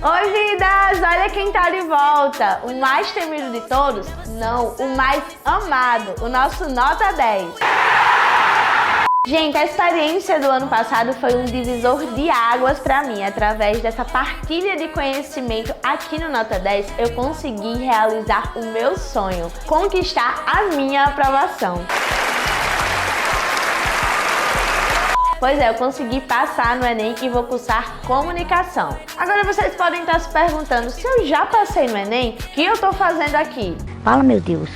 Oi, vidas! Olha quem tá de volta! O mais temido de todos? Não, o mais amado, o nosso Nota 10. Gente, a experiência do ano passado foi um divisor de águas para mim. Através dessa partilha de conhecimento aqui no Nota 10, eu consegui realizar o meu sonho, conquistar a minha aprovação. Pois é, eu consegui passar no Enem e vou cursar comunicação. Agora vocês podem estar se perguntando, se eu já passei no Enem, o que eu tô fazendo aqui? Fala, meu Deus,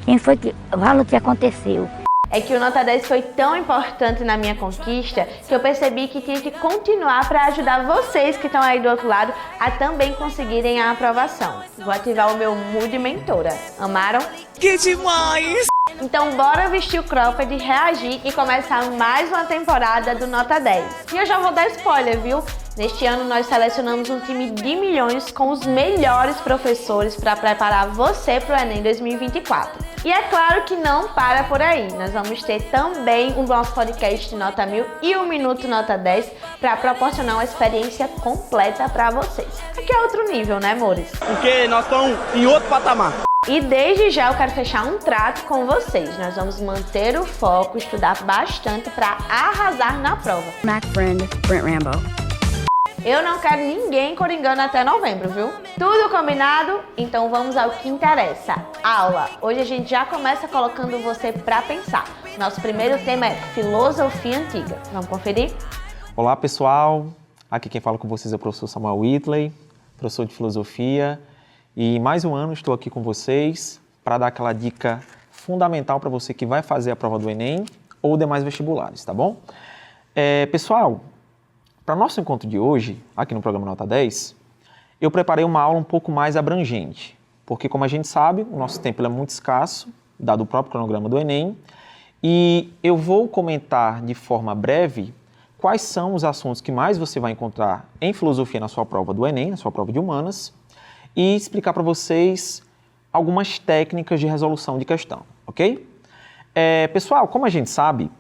quem foi que... Fala o que aconteceu. É que o Nota 10 foi tão importante na minha conquista que eu percebi que tinha que continuar para ajudar vocês que estão aí do outro lado a também conseguirem a aprovação. Vou ativar o meu Mood Mentora. Amaram? Que demais! Então bora vestir o cropped, reagir e começar mais uma temporada do Nota 10. E eu já vou dar spoiler, viu? Neste ano nós selecionamos um time de milhões com os melhores professores para preparar você para o Enem 2024. E é claro que não para por aí. Nós vamos ter também o nosso podcast Nota 1000 e o Minuto Nota 10 para proporcionar uma experiência completa para vocês. Aqui é outro nível, né, amores? Porque nós estamos em outro patamar. E desde já eu quero fechar um trato com vocês. Nós vamos manter o foco, estudar bastante para arrasar na prova. Mac Friend, Brent Rambo. Eu não quero ninguém coringando até novembro, viu? Tudo combinado? Então vamos ao que interessa. Aula. Hoje a gente já começa colocando você para pensar. Nosso primeiro tema é filosofia antiga. Vamos conferir? Olá, pessoal. Aqui quem fala com vocês é o professor Samuel Whitley, professor de filosofia. E mais um ano estou aqui com vocês para dar aquela dica fundamental para você que vai fazer a prova do Enem ou demais vestibulares, tá bom? Pessoal, para nosso encontro de hoje, aqui no programa Nota 10, eu preparei uma aula um pouco mais abrangente, porque como a gente sabe, o nosso tempo é muito escasso, dado o próprio cronograma do Enem, e eu vou comentar de forma breve quais são os assuntos que mais você vai encontrar em filosofia na sua prova do Enem, na sua prova de humanas, e explicar para vocês algumas técnicas de resolução de questão, ok? Pessoal, como a gente sabe,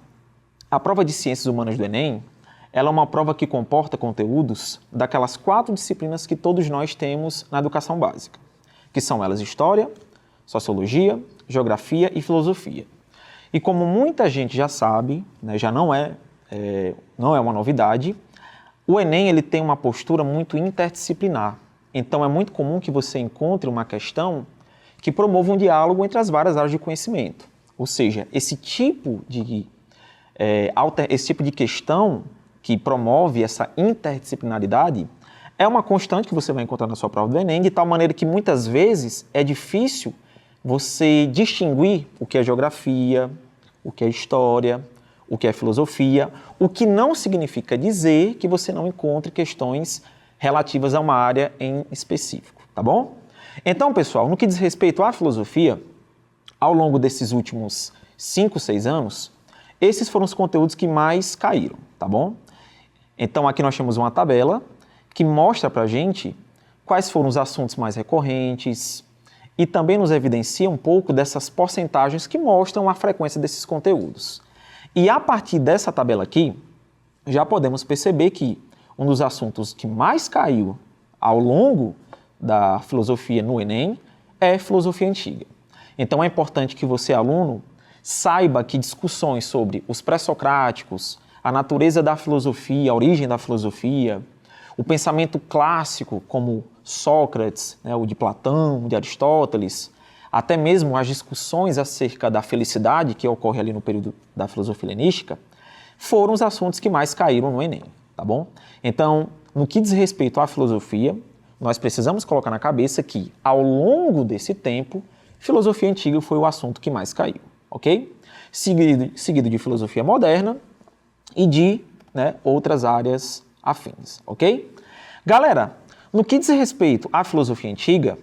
a prova de Ciências Humanas do Enem, ela é uma prova que comporta conteúdos daquelas 4 disciplinas que todos nós temos na educação básica, que são elas História, Sociologia, Geografia e Filosofia. E como muita gente já sabe, né, já não é uma novidade, o Enem ele tem uma postura muito interdisciplinar. Então, é muito comum que você encontre uma questão que promova um diálogo entre as várias áreas de conhecimento. Ou seja, esse tipo de questão que promove essa interdisciplinaridade é uma constante que você vai encontrar na sua prova do Enem, de tal maneira que muitas vezes é difícil você distinguir o que é geografia, o que é história, o que é filosofia, o que não significa dizer que você não encontre questões relativas a uma área em específico, tá bom? Então, pessoal, no que diz respeito à filosofia, ao longo desses últimos 5, 6 anos, esses foram os conteúdos que mais caíram, tá bom? Então, aqui nós temos uma tabela que mostra pra gente quais foram os assuntos mais recorrentes e também nos evidencia um pouco dessas porcentagens que mostram a frequência desses conteúdos. E a partir dessa tabela aqui, já podemos perceber que um dos assuntos que mais caiu ao longo da filosofia no Enem é filosofia antiga. Então é importante que você, aluno, saiba que discussões sobre os pré-socráticos, a natureza da filosofia, a origem da filosofia, o pensamento clássico como Sócrates, né, o de Platão, o de Aristóteles, até mesmo as discussões acerca da felicidade que ocorre ali no período da filosofia helenística, foram os assuntos que mais caíram no Enem. Tá bom? Então, no que diz respeito à filosofia, nós precisamos colocar na cabeça que, ao longo desse tempo, filosofia antiga foi o assunto que mais caiu, ok? Seguido de filosofia moderna e de outras áreas afins, ok? Galera, no que diz respeito à filosofia antiga,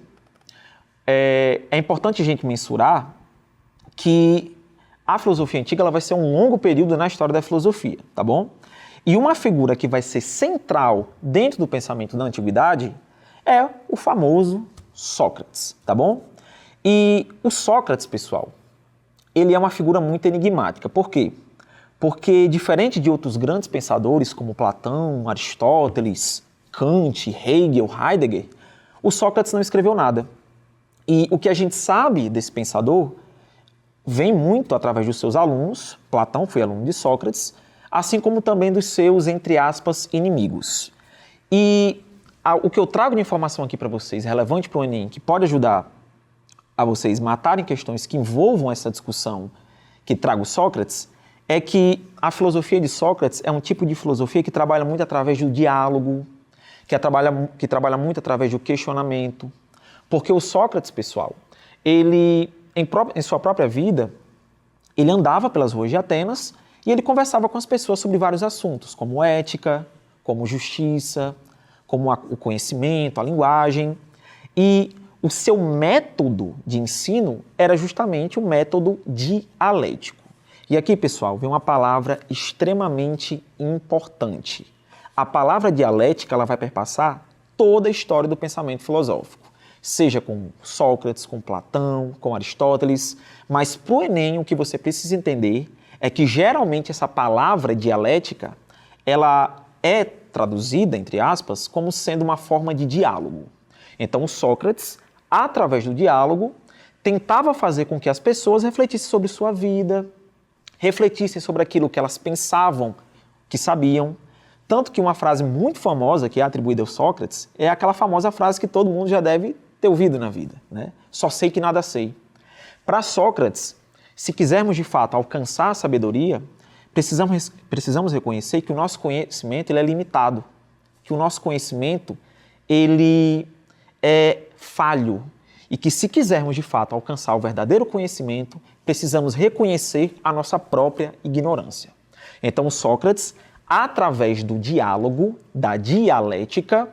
é importante a gente mensurar que a filosofia antiga ela vai ser um longo período na história da filosofia, tá bom? E uma figura que vai ser central dentro do pensamento da antiguidade é o famoso Sócrates, tá bom? E o Sócrates, pessoal, ele é uma figura muito enigmática. Por quê? Porque, diferente de outros grandes pensadores como Platão, Aristóteles, Kant, Hegel, Heidegger, o Sócrates não escreveu nada. E o que a gente sabe desse pensador vem muito através dos seus alunos. Platão foi aluno de Sócrates, assim como também dos seus, entre aspas, inimigos. E o que eu trago de informação aqui para vocês, relevante para o Enem, que pode ajudar a vocês matarem questões que envolvam essa discussão que trago Sócrates, é que a filosofia de Sócrates é um tipo de filosofia que trabalha muito através do diálogo, que trabalha muito através do questionamento. Porque o Sócrates, pessoal, ele, em sua própria vida, ele andava pelas ruas de Atenas e ele conversava com as pessoas sobre vários assuntos, como ética, como justiça, como o conhecimento, a linguagem. E o seu método de ensino era justamente o método dialético. E aqui, pessoal, vem uma palavra extremamente importante. A palavra dialética ela vai perpassar toda a história do pensamento filosófico, seja com Sócrates, com Platão, com Aristóteles, mas para o Enem o que você precisa entender é que geralmente essa palavra dialética ela é traduzida, entre aspas, como sendo uma forma de diálogo. Então Sócrates, através do diálogo, tentava fazer com que as pessoas refletissem sobre sua vida, refletissem sobre aquilo que elas pensavam que sabiam. Tanto que uma frase muito famosa que é atribuída ao Sócrates é aquela famosa frase que todo mundo já deve ter ouvido na vida, né? Só sei que nada sei. Para Sócrates, se quisermos de fato alcançar a sabedoria, precisamos reconhecer que o nosso conhecimento ele é limitado, que o nosso conhecimento ele é falho e que se quisermos de fato alcançar o verdadeiro conhecimento, precisamos reconhecer a nossa própria ignorância. Então Sócrates, através do diálogo, da dialética,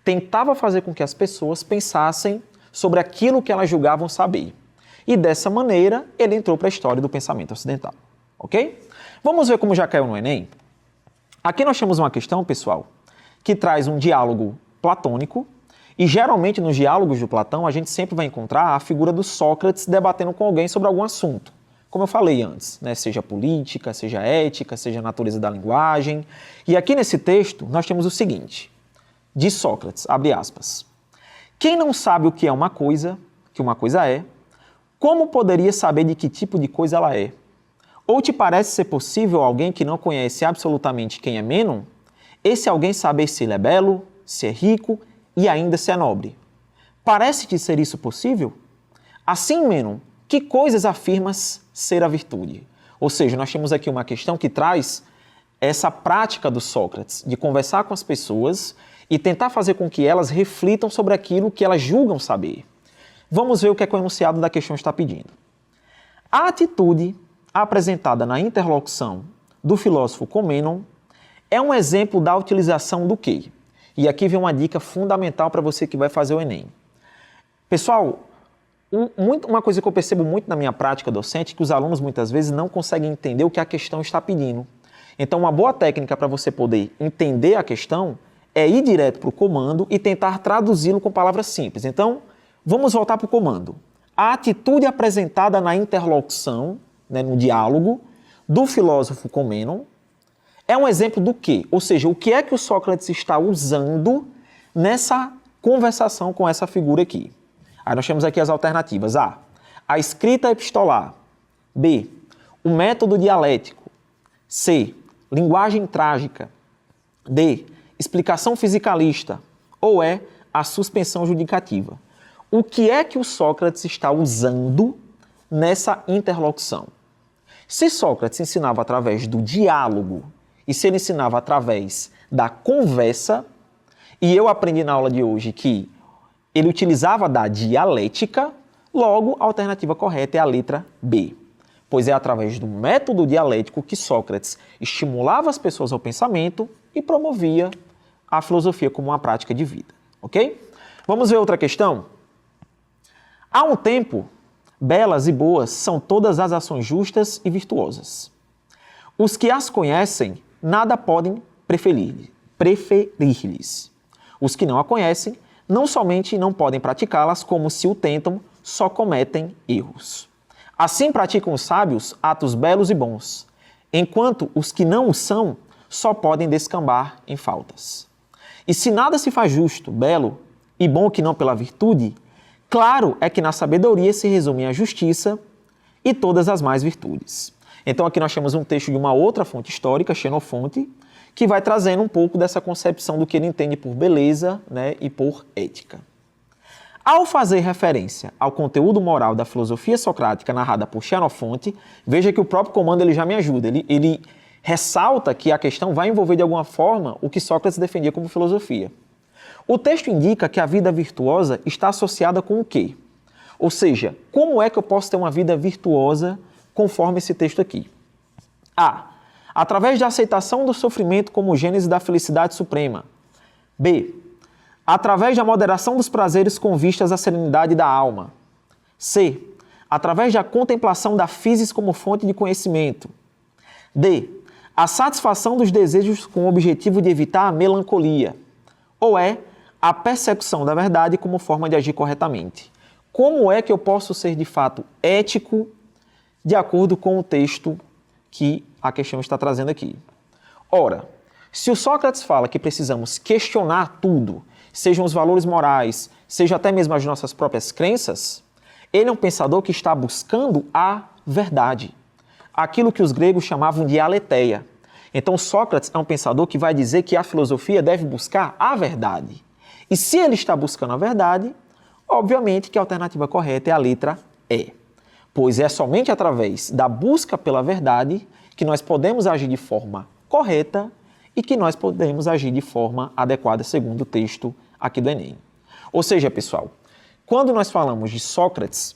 tentava fazer com que as pessoas pensassem sobre aquilo que elas julgavam saber. E dessa maneira, ele entrou para a história do pensamento ocidental. Ok? Vamos ver como já caiu no Enem? Aqui nós temos uma questão, pessoal, que traz um diálogo platônico, e geralmente nos diálogos de Platão a gente sempre vai encontrar a figura do Sócrates debatendo com alguém sobre algum assunto. Como eu falei antes, né? Seja política, seja ética, seja a natureza da linguagem. E aqui nesse texto nós temos o seguinte, de Sócrates, abre aspas. Quem não sabe o que é uma coisa é, como poderia saber de que tipo de coisa ela é? Ou te parece ser possível alguém que não conhece absolutamente quem é Mênon, esse alguém saber se ele é belo, se é rico e ainda se é nobre? Parece-te ser isso possível? Assim, Mênon, que coisas afirmas ser a virtude? Ou seja, nós temos aqui uma questão que traz essa prática do Sócrates de conversar com as pessoas e tentar fazer com que elas reflitam sobre aquilo que elas julgam saber. Vamos ver o que o enunciado da questão está pedindo. A atitude apresentada na interlocução do filósofo com Mênon é um exemplo da utilização do quê? E aqui vem uma dica fundamental para você que vai fazer o Enem. Pessoal, uma coisa que eu percebo muito na minha prática docente é que os alunos muitas vezes não conseguem entender o que a questão está pedindo. Então, uma boa técnica para você poder entender a questão é ir direto para o comando e tentar traduzi-lo com palavras simples. Então, vamos voltar para o comando. A atitude apresentada na interlocução, né, no diálogo, do filósofo com Mênon, é um exemplo do quê? Ou seja, o que é que o Sócrates está usando nessa conversação com essa figura aqui? Aí nós temos aqui as alternativas. A. A escrita epistolar. B. O método dialético. C. Linguagem trágica. D. Explicação fisicalista. Ou E. A suspensão judicativa. O que é que o Sócrates está usando nessa interlocução? Se Sócrates ensinava através do diálogo e se ele ensinava através da conversa, e eu aprendi na aula de hoje que ele utilizava da dialética, logo a alternativa correta é a letra B, pois é através do método dialético que Sócrates estimulava as pessoas ao pensamento e promovia a filosofia como uma prática de vida, ok? Vamos ver outra questão? Há um tempo, belas e boas são todas as ações justas e virtuosas. Os que as conhecem nada podem preferir-lhes. Os que não a conhecem não somente não podem praticá-las, como se o tentam, só cometem erros. Assim praticam os sábios atos belos e bons, enquanto os que não o são só podem descambar em faltas. E se nada se faz justo, belo e bom que não pela virtude, claro é que na sabedoria se resume a justiça e todas as mais virtudes. Então aqui nós temos um texto de uma outra fonte histórica, Xenofonte, que vai trazendo um pouco dessa concepção do que ele entende por beleza, né, e por ética. Ao fazer referência ao conteúdo moral da filosofia socrática narrada por Xenofonte, veja que o próprio comando ele já me ajuda. Ele ressalta que a questão vai envolver de alguma forma o que Sócrates defendia como filosofia. O texto indica que a vida virtuosa está associada com o quê? Ou seja, como é que eu posso ter uma vida virtuosa conforme esse texto aqui? A. Através da aceitação do sofrimento como gênese da felicidade suprema. B. Através da moderação dos prazeres com vistas à serenidade da alma. C. Através da contemplação da physis como fonte de conhecimento. D. A satisfação dos desejos com o objetivo de evitar a melancolia. Ou é a persecução da verdade como forma de agir corretamente. Como é que eu posso ser de fato ético de acordo com o texto que a questão está trazendo aqui? Ora, se o Sócrates fala que precisamos questionar tudo, sejam os valores morais, seja até mesmo as nossas próprias crenças, ele é um pensador que está buscando a verdade. Aquilo que os gregos chamavam de aletheia. Então Sócrates é um pensador que vai dizer que a filosofia deve buscar a verdade. E se ele está buscando a verdade, obviamente que a alternativa correta é a letra E. Pois é somente através da busca pela verdade que nós podemos agir de forma correta e que nós podemos agir de forma adequada segundo o texto aqui do Enem. Ou seja, pessoal, quando nós falamos de Sócrates,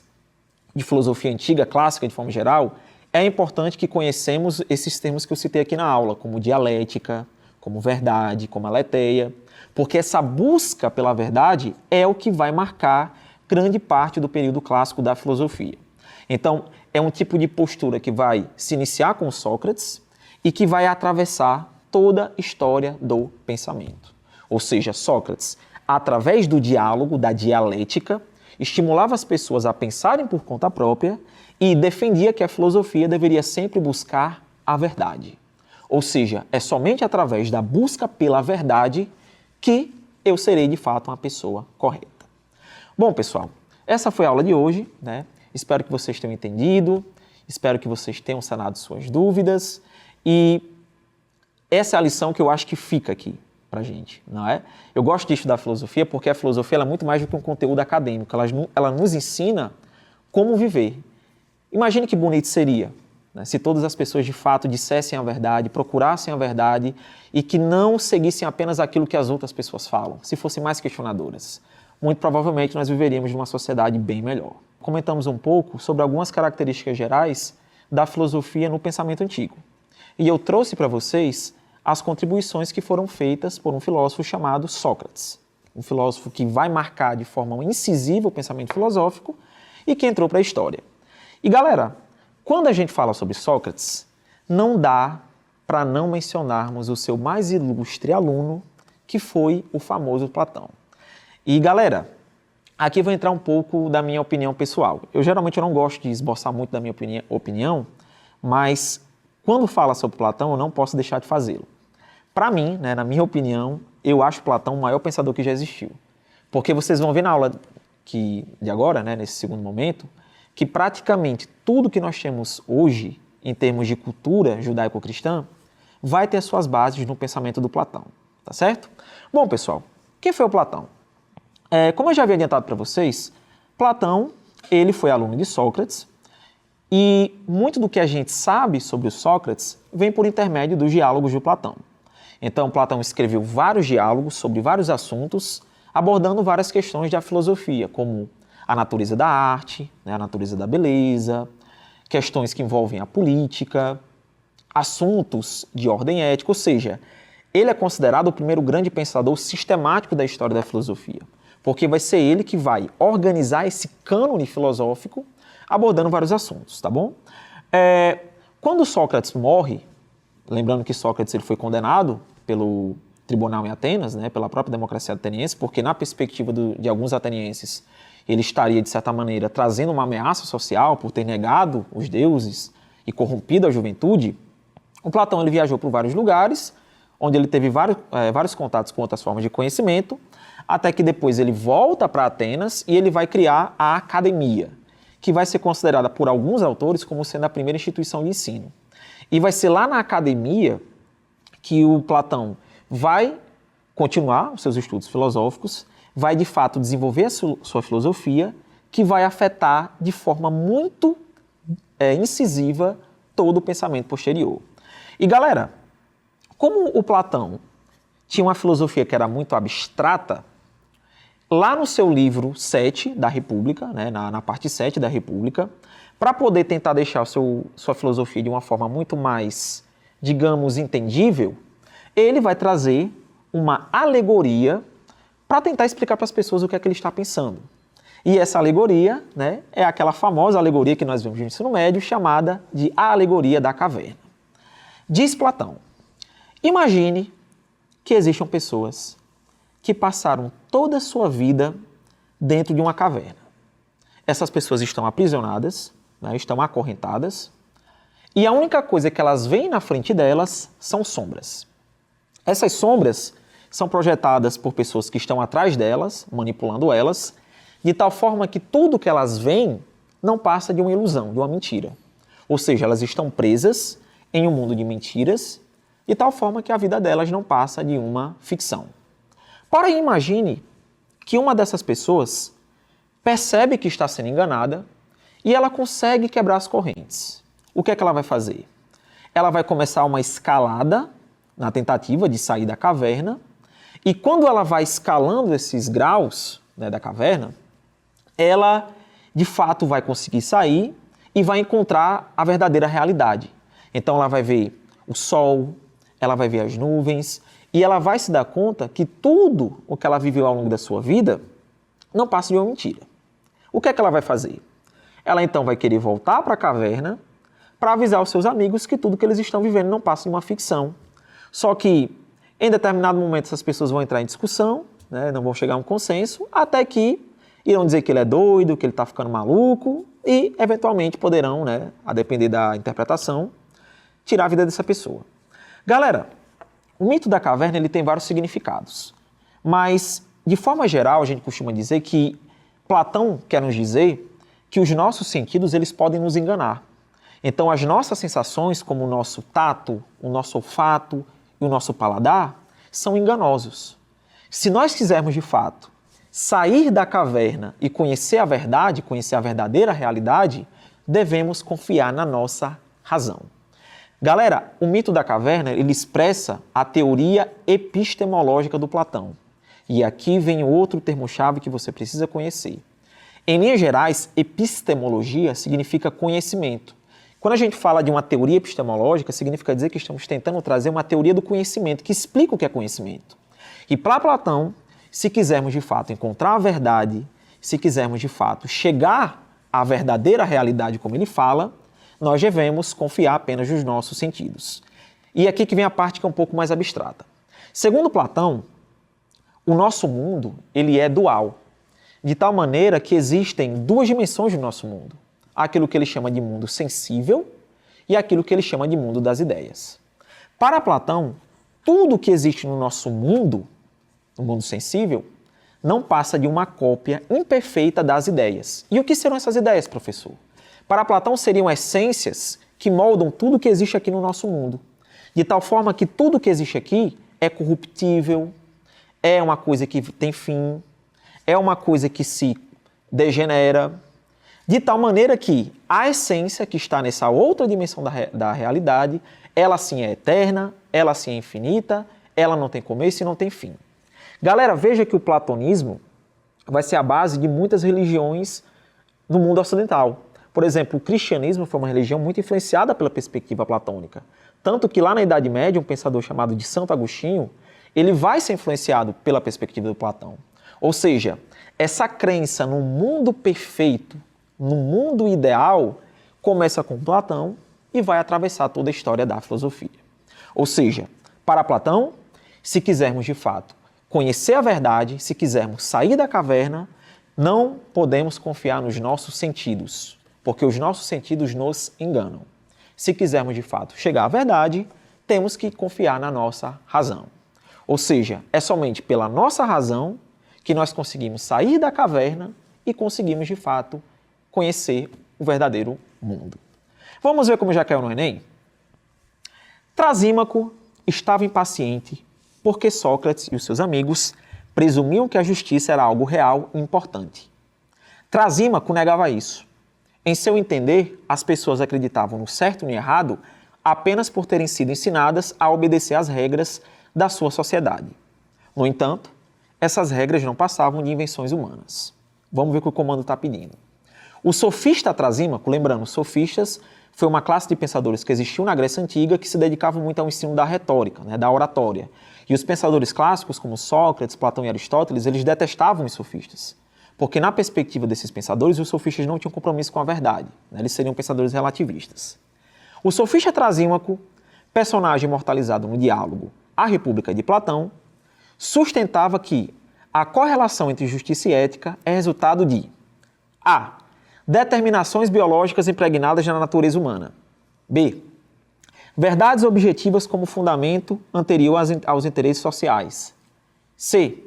de filosofia antiga, clássica de forma geral, é importante que conhecemos esses termos que eu citei aqui na aula, como dialética, como verdade, como aletheia, porque essa busca pela verdade é o que vai marcar grande parte do período clássico da filosofia. Então, é um tipo de postura que vai se iniciar com Sócrates e que vai atravessar toda a história do pensamento. Ou seja, Sócrates, através do diálogo, da dialética, estimulava as pessoas a pensarem por conta própria e defendia que a filosofia deveria sempre buscar a verdade. Ou seja, é somente através da busca pela verdade que eu serei de fato uma pessoa correta. Bom, pessoal, essa foi a aula de hoje, né? Espero que vocês tenham entendido, espero que vocês tenham sanado suas dúvidas e essa é a lição que eu acho que fica aqui pra gente, não é? Eu gosto de estudar filosofia porque a filosofia ela é muito mais do que um conteúdo acadêmico, ela nos ensina como viver. Imagine que bonito seria, né, se todas as pessoas de fato dissessem a verdade, procurassem a verdade e que não seguissem apenas aquilo que as outras pessoas falam, se fossem mais questionadoras. Muito provavelmente nós viveríamos numa sociedade bem melhor. Comentamos um pouco sobre algumas características gerais da filosofia no pensamento antigo. E eu trouxe para vocês as contribuições que foram feitas por um filósofo chamado Sócrates. Um filósofo que vai marcar de forma incisiva o pensamento filosófico e que entrou para a história. E galera, quando a gente fala sobre Sócrates, não dá para não mencionarmos o seu mais ilustre aluno, que foi o famoso Platão. E galera, aqui vai entrar um pouco da minha opinião pessoal. Eu geralmente não gosto de esboçar muito da minha opinião, mas quando fala sobre Platão, eu não posso deixar de fazê-lo. Para mim, né, na minha opinião, eu acho Platão o maior pensador que já existiu. Porque vocês vão ver na aula de agora, né, nesse segundo momento, que praticamente tudo que nós temos hoje, em termos de cultura judaico-cristã, vai ter suas bases no pensamento do Platão, tá certo? Bom, pessoal, quem foi o Platão? Como eu já havia adiantado para vocês, Platão, ele foi aluno de Sócrates e muito do que a gente sabe sobre o Sócrates vem por intermédio dos diálogos de Platão. Então, Platão escreveu vários diálogos sobre vários assuntos, abordando várias questões da filosofia, como a natureza da arte, né, a natureza da beleza, questões que envolvem a política, assuntos de ordem ética, ou seja, ele é considerado o primeiro grande pensador sistemático da história da filosofia, porque vai ser ele que vai organizar esse cânone filosófico abordando vários assuntos, tá bom? Quando Sócrates morre, lembrando que Sócrates ele foi condenado pelo tribunal em Atenas, né, pela própria democracia ateniense, porque na perspectiva de alguns atenienses, ele estaria, de certa maneira, trazendo uma ameaça social por ter negado os deuses e corrompido a juventude, o Platão ele viajou por vários lugares, onde ele teve vários contatos com outras formas de conhecimento, até que depois ele volta para Atenas e ele vai criar a academia, que vai ser considerada por alguns autores como sendo a primeira instituição de ensino. E vai ser lá na academia que o Platão vai continuar os seus estudos filosóficos, vai de fato desenvolver a sua filosofia, que vai afetar de forma muito incisiva todo o pensamento posterior. E galera, como o Platão tinha uma filosofia que era muito abstrata, lá no seu livro 7 da República, né, na parte 7 da República, para poder tentar deixar sua filosofia de uma forma muito mais, digamos, entendível, ele vai trazer uma alegoria para tentar explicar para as pessoas o que é que ele está pensando. E essa alegoria, né, é aquela famosa alegoria que nós vemos no ensino médio, chamada de a alegoria da caverna. Diz Platão: imagine que existam pessoas que passaram toda a sua vida dentro de uma caverna. Essas pessoas estão aprisionadas, né, estão acorrentadas, e a única coisa que elas veem na frente delas são sombras. Essas sombras são projetadas por pessoas que estão atrás delas, manipulando elas, de tal forma que tudo que elas veem não passa de uma ilusão, de uma mentira. Ou seja, elas estão presas em um mundo de mentiras, de tal forma que a vida delas não passa de uma ficção. Porém, imagine que uma dessas pessoas percebe que está sendo enganada e ela consegue quebrar as correntes. O que é que ela vai fazer? Ela vai começar uma escalada na tentativa de sair da caverna, e quando ela vai escalando esses graus, né, da caverna, ela de fato vai conseguir sair e vai encontrar a verdadeira realidade. Então ela vai ver o sol, ela vai ver as nuvens, e ela vai se dar conta que tudo o que ela viveu ao longo da sua vida não passa de uma mentira. O que é que ela vai fazer? Ela então vai querer voltar para a caverna para avisar os seus amigos que tudo que eles estão vivendo não passa de uma ficção. Só que em determinado momento essas pessoas vão entrar em discussão, né, não vão chegar a um consenso, até que irão dizer que ele é doido, que ele está ficando maluco e, eventualmente, poderão, né, a depender da interpretação, tirar a vida dessa pessoa. Galera, o mito da caverna ele tem vários significados, mas, de forma geral, a gente costuma dizer que Platão quer nos dizer que os nossos sentidos eles podem nos enganar. Então, as nossas sensações, como o nosso tato, o nosso olfato e o nosso paladar, são enganosos. Se nós quisermos, de fato, sair da caverna e conhecer a verdade, conhecer a verdadeira realidade, devemos confiar na nossa razão. Galera, o mito da caverna ele expressa a teoria epistemológica do Platão. E aqui vem outro termo-chave que você precisa conhecer. Em linhas gerais, epistemologia significa conhecimento. Quando a gente fala de uma teoria epistemológica, significa dizer que estamos tentando trazer uma teoria do conhecimento, que explica o que é conhecimento. E para Platão, se quisermos de fato encontrar a verdade, se quisermos de fato chegar à verdadeira realidade como ele fala, nós devemos confiar apenas nos nossos sentidos. E aqui que vem a parte que é um pouco mais abstrata. Segundo Platão, o nosso mundo ele é dual, de tal maneira que existem duas dimensões do nosso mundo. Aquilo que ele chama de mundo sensível e aquilo que ele chama de mundo das ideias. Para Platão, tudo que existe no nosso mundo, no mundo sensível, não passa de uma cópia imperfeita das ideias. E o que serão essas ideias, professor? Para Platão seriam essências que moldam tudo que existe aqui no nosso mundo. De tal forma que tudo que existe aqui é corruptível, é uma coisa que tem fim, é uma coisa que se degenera, de tal maneira que a essência que está nessa outra dimensão da realidade, ela sim é eterna, ela sim é infinita, ela não tem começo e não tem fim. Galera, veja que o platonismo vai ser a base de muitas religiões no mundo ocidental. Por exemplo, o cristianismo foi uma religião muito influenciada pela perspectiva platônica. Tanto que lá na Idade Média, um pensador chamado de Santo Agostinho, ele vai ser influenciado pela perspectiva do Platão. Ou seja, essa crença no mundo perfeito, no mundo ideal, começa com Platão e vai atravessar toda a história da filosofia. Ou seja, para Platão, se quisermos de fato conhecer a verdade, se quisermos sair da caverna, não podemos confiar nos nossos sentidos, porque os nossos sentidos nos enganam. Se quisermos de fato chegar à verdade, temos que confiar na nossa razão. Ou seja, é somente pela nossa razão que nós conseguimos sair da caverna e conseguimos, de fato, conhecer o verdadeiro mundo. Vamos ver como já caiu no Enem? Trasímaco estava impaciente porque Sócrates e os seus amigos presumiam que a justiça era algo real e importante. Trasímaco negava isso. Em seu entender, as pessoas acreditavam no certo e no errado apenas por terem sido ensinadas a obedecer às regras da sua sociedade. No entanto, essas regras não passavam de invenções humanas. Vamos ver o que o comando está pedindo. O sofista Trasímaco, lembrando, sofistas foi uma classe de pensadores que existiu na Grécia Antiga que se dedicavam muito ao ensino da retórica, da oratória. E os pensadores clássicos, como Sócrates, Platão e Aristóteles, eles detestavam os sofistas. Porque na perspectiva desses pensadores, os sofistas não tinham compromisso com a verdade. Eles seriam pensadores relativistas. O sofista Trasímaco, personagem imortalizado no diálogo A República de Platão, sustentava que a correlação entre justiça e ética é resultado de A. Determinações biológicas impregnadas na natureza humana. B. Verdades objetivas como fundamento anterior aos interesses sociais. C.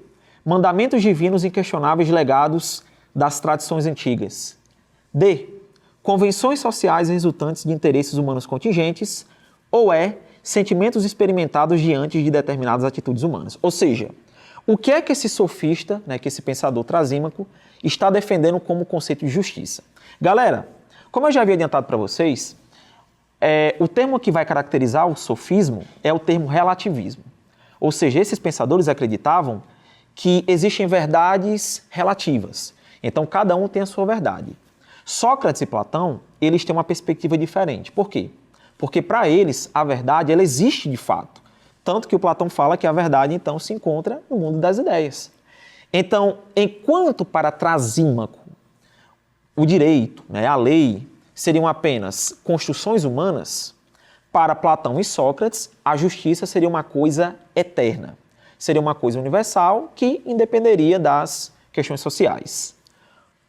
Mandamentos divinos inquestionáveis legados das tradições antigas. D. Convenções sociais resultantes de interesses humanos contingentes. Ou E. Sentimentos experimentados diante de determinadas atitudes humanas. Ou seja, o que é que esse sofista, que esse pensador Trasímaco, está defendendo como conceito de justiça? Galera, como eu já havia adiantado para vocês, o termo que vai caracterizar o sofismo é o termo relativismo. Ou seja, esses pensadores acreditavam que existem verdades relativas. Então, cada um tem a sua verdade. Sócrates e Platão, eles têm uma perspectiva diferente. Por quê? Porque para eles, a verdade, ela existe de fato. Tanto que o Platão fala que a verdade, então, se encontra no mundo das ideias. Então, enquanto para Trasímaco, o direito, a lei, seriam apenas construções humanas, para Platão e Sócrates, a justiça seria uma coisa eterna. Seria uma coisa universal que independeria das questões sociais.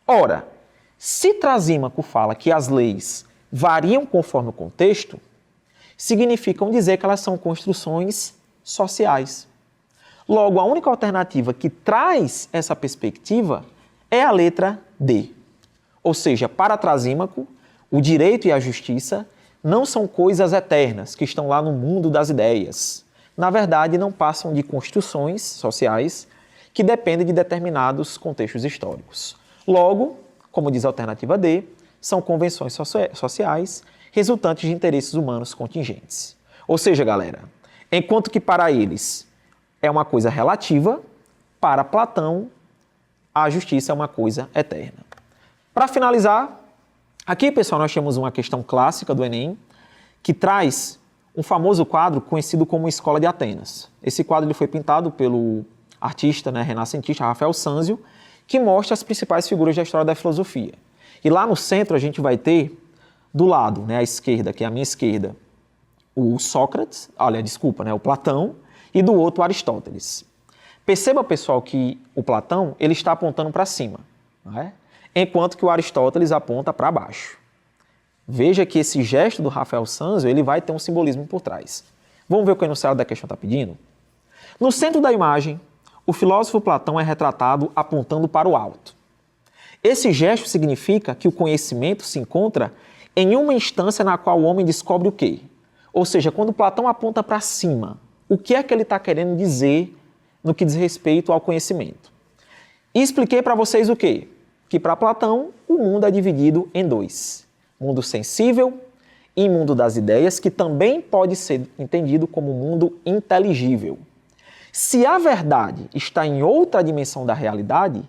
Ora, se Trasímaco fala que as leis variam conforme o contexto, significam dizer que elas são construções sociais. Logo, a única alternativa que traz essa perspectiva é a letra D. Ou seja, para Trasímaco, o direito e a justiça não são coisas eternas que estão lá no mundo das ideias. Na verdade, não passam de construções sociais que dependem de determinados contextos históricos. Logo, como diz a alternativa D, são convenções sociais resultantes de interesses humanos contingentes. Ou seja, galera, enquanto que para eles é uma coisa relativa, para Platão a justiça é uma coisa eterna. Para finalizar, aqui, pessoal, nós temos uma questão clássica do Enem que traz um famoso quadro conhecido como Escola de Atenas. Esse quadro ele foi pintado pelo artista renascentista Rafael Sanzio, que mostra as principais figuras da história da filosofia. E lá no centro a gente vai ter, do lado, à esquerda, que é a minha esquerda, o Sócrates, o Platão, e do outro o Aristóteles. Perceba, pessoal, que o Platão ele está apontando para cima, enquanto que o Aristóteles aponta para baixo. Veja que esse gesto do Rafael Sanzio ele vai ter um simbolismo por trás. Vamos ver o que o enunciado da questão está pedindo? No centro da imagem, o filósofo Platão é retratado apontando para o alto. Esse gesto significa que o conhecimento se encontra em uma instância na qual o homem descobre o quê? Ou seja, quando Platão aponta para cima, o que é que ele está querendo dizer no que diz respeito ao conhecimento? E expliquei para vocês o quê? Que para Platão o mundo é dividido em dois. Mundo sensível e mundo das ideias, que também pode ser entendido como mundo inteligível. Se a verdade está em outra dimensão da realidade,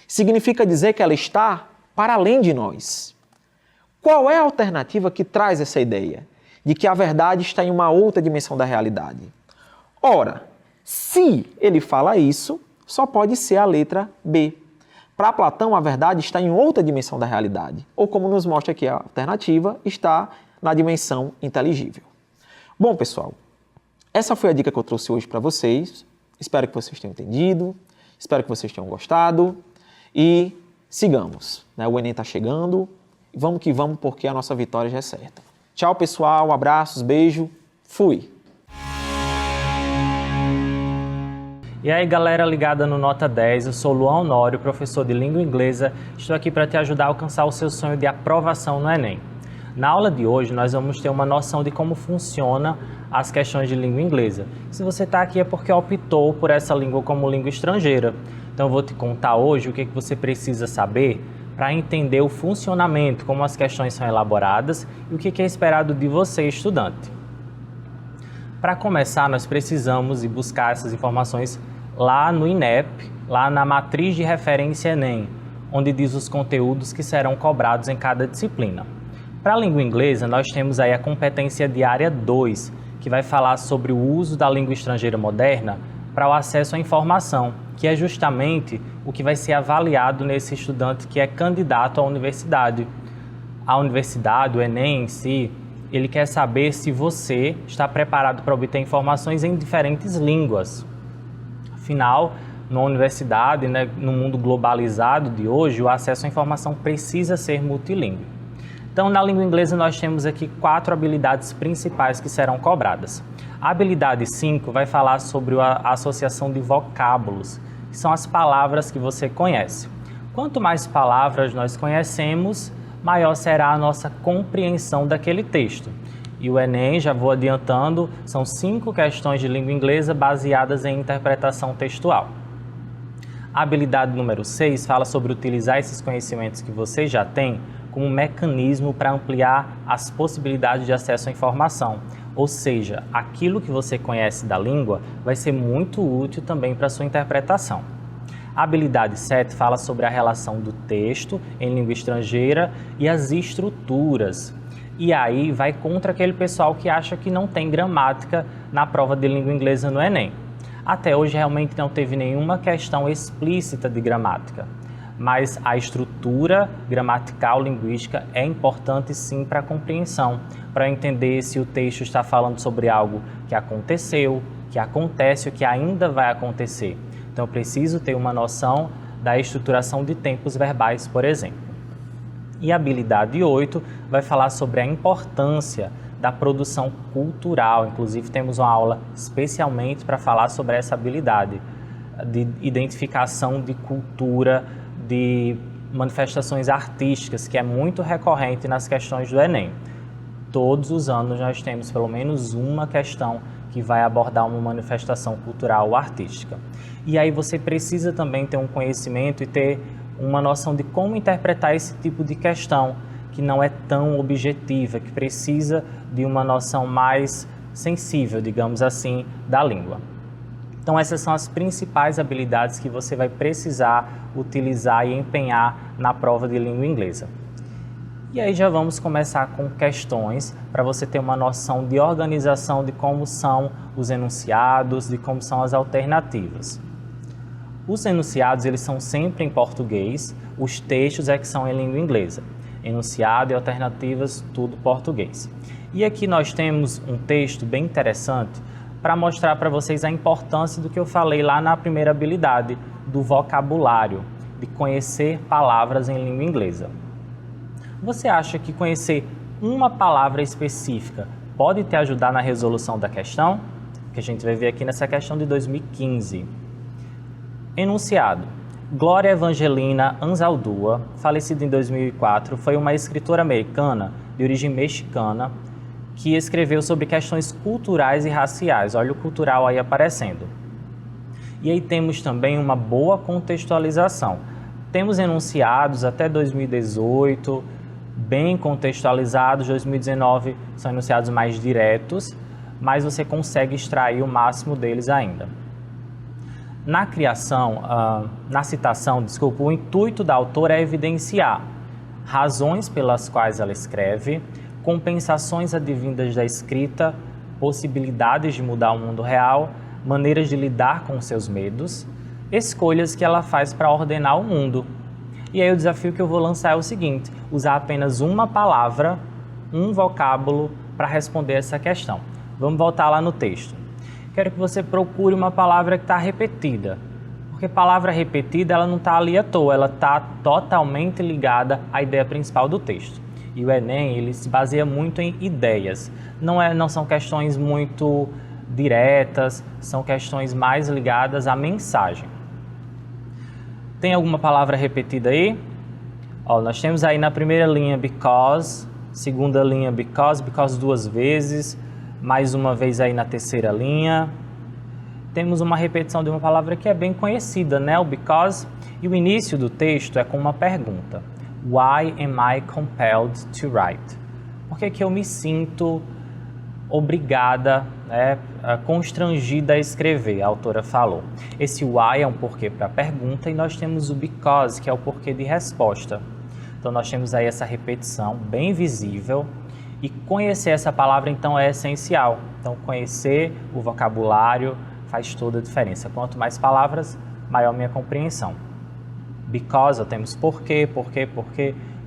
significa dizer que ela está para além de nós. Qual é a alternativa que traz essa ideia de que a verdade está em uma outra dimensão da realidade? Ora, se ele fala isso, só pode ser a letra B. Para Platão, a verdade está em outra dimensão da realidade, ou como nos mostra aqui a alternativa, está na dimensão inteligível. Bom, pessoal, essa foi a dica que eu trouxe hoje para vocês. Espero que vocês tenham entendido, espero que vocês tenham gostado e sigamos. O Enem está chegando, vamos que vamos porque a nossa vitória já é certa. Tchau, pessoal, abraços, beijo, fui! E aí galera ligada no Nota 10, eu sou Luan Honório, professor de língua inglesa, estou aqui para te ajudar a alcançar o seu sonho de aprovação no Enem. Na aula de hoje nós vamos ter uma noção de como funciona as questões de língua inglesa. Se você está aqui é porque optou por essa língua como língua estrangeira. Então eu vou te contar hoje o que você precisa saber para entender o funcionamento, como as questões são elaboradas e o que é esperado de você, estudante. Para começar, nós precisamos ir buscar essas informações lá no INEP, lá na matriz de referência Enem, onde diz os conteúdos que serão cobrados em cada disciplina. Para a língua inglesa, nós temos aí a competência de área 2, que vai falar sobre o uso da língua estrangeira moderna para o acesso à informação, que é justamente o que vai ser avaliado nesse estudante que é candidato à universidade. A universidade, o Enem em si, ele quer saber se você está preparado para obter informações em diferentes línguas. Afinal, na universidade, no mundo globalizado de hoje, o acesso à informação precisa ser multilingüe. Então, na língua inglesa, nós temos aqui 4 habilidades principais que serão cobradas. A habilidade 5 vai falar sobre a associação de vocábulos, que são as palavras que você conhece. Quanto mais palavras nós conhecemos, maior será a nossa compreensão daquele texto. E o Enem, já vou adiantando, são 5 questões de língua inglesa baseadas em interpretação textual. A habilidade número 6 fala sobre utilizar esses conhecimentos que você já tem como um mecanismo para ampliar as possibilidades de acesso à informação. Ou seja, aquilo que você conhece da língua vai ser muito útil também para a sua interpretação. A habilidade 7 fala sobre a relação do texto em língua estrangeira e as estruturas. E aí vai contra aquele pessoal que acha que não tem gramática na prova de língua inglesa no Enem. Até hoje realmente não teve nenhuma questão explícita de gramática, mas a estrutura gramatical linguística é importante sim para a compreensão, para entender se o texto está falando sobre algo que aconteceu, que acontece ou que ainda vai acontecer. Então, eu preciso ter uma noção da estruturação de tempos verbais, por exemplo. E a habilidade 8 vai falar sobre a importância da produção cultural. Inclusive, temos uma aula especialmente para falar sobre essa habilidade de identificação de cultura, de manifestações artísticas, que é muito recorrente nas questões do Enem. Todos os anos nós temos pelo menos uma questão que vai abordar uma manifestação cultural ou artística. E aí você precisa também ter um conhecimento e ter uma noção de como interpretar esse tipo de questão, que não é tão objetiva, que precisa de uma noção mais sensível, digamos assim, da língua. Então essas são as principais habilidades que você vai precisar utilizar e empenhar na prova de língua inglesa. E aí já vamos começar com questões para você ter uma noção de organização de como são os enunciados, de como são as alternativas. Os enunciados eles são sempre em português, os textos é que são em língua inglesa. Enunciado e alternativas, tudo português. E aqui nós temos um texto bem interessante para mostrar para vocês a importância do que eu falei lá na primeira habilidade, do vocabulário, de conhecer palavras em língua inglesa. Você acha que conhecer uma palavra específica pode te ajudar na resolução da questão? Que a gente vai ver aqui nessa questão de 2015. Enunciado. Glória Evangelina Anzaldúa, falecida em 2004, foi uma escritora americana de origem mexicana que escreveu sobre questões culturais e raciais. Olha o cultural aí aparecendo. E aí temos também uma boa contextualização. Temos enunciados até 2018, bem contextualizados. 2019 são enunciados mais diretos, mas você consegue extrair o máximo deles ainda. Na citação, o intuito da autora é evidenciar razões pelas quais ela escreve, compensações advindas da escrita, possibilidades de mudar o mundo real, maneiras de lidar com seus medos, escolhas que ela faz para ordenar o mundo. E aí o desafio que eu vou lançar é o seguinte: usar apenas uma palavra, um vocábulo para responder essa questão. Vamos voltar lá no texto. Quero que você procure uma palavra que está repetida, porque palavra repetida ela não está ali à toa, ela está totalmente ligada à ideia principal do texto. E o Enem ele se baseia muito em ideias, não são questões muito diretas, são questões mais ligadas à mensagem. Tem alguma palavra repetida aí? Ó, nós temos aí na primeira linha because, segunda linha because duas vezes, mais uma vez aí na terceira linha. Temos uma repetição de uma palavra que é bem conhecida, né? O because. E o início do texto é com uma pergunta. Why am I compelled to write? Por que que eu me sinto obrigada, né, constrangida a escrever? A autora falou. Esse why é um porquê para a pergunta e nós temos o because, que é o porquê de resposta. Então nós temos aí essa repetição bem visível e conhecer essa palavra então é essencial. Então conhecer o vocabulário faz toda a diferença. Quanto mais palavras, maior minha compreensão. Because, temos porquê,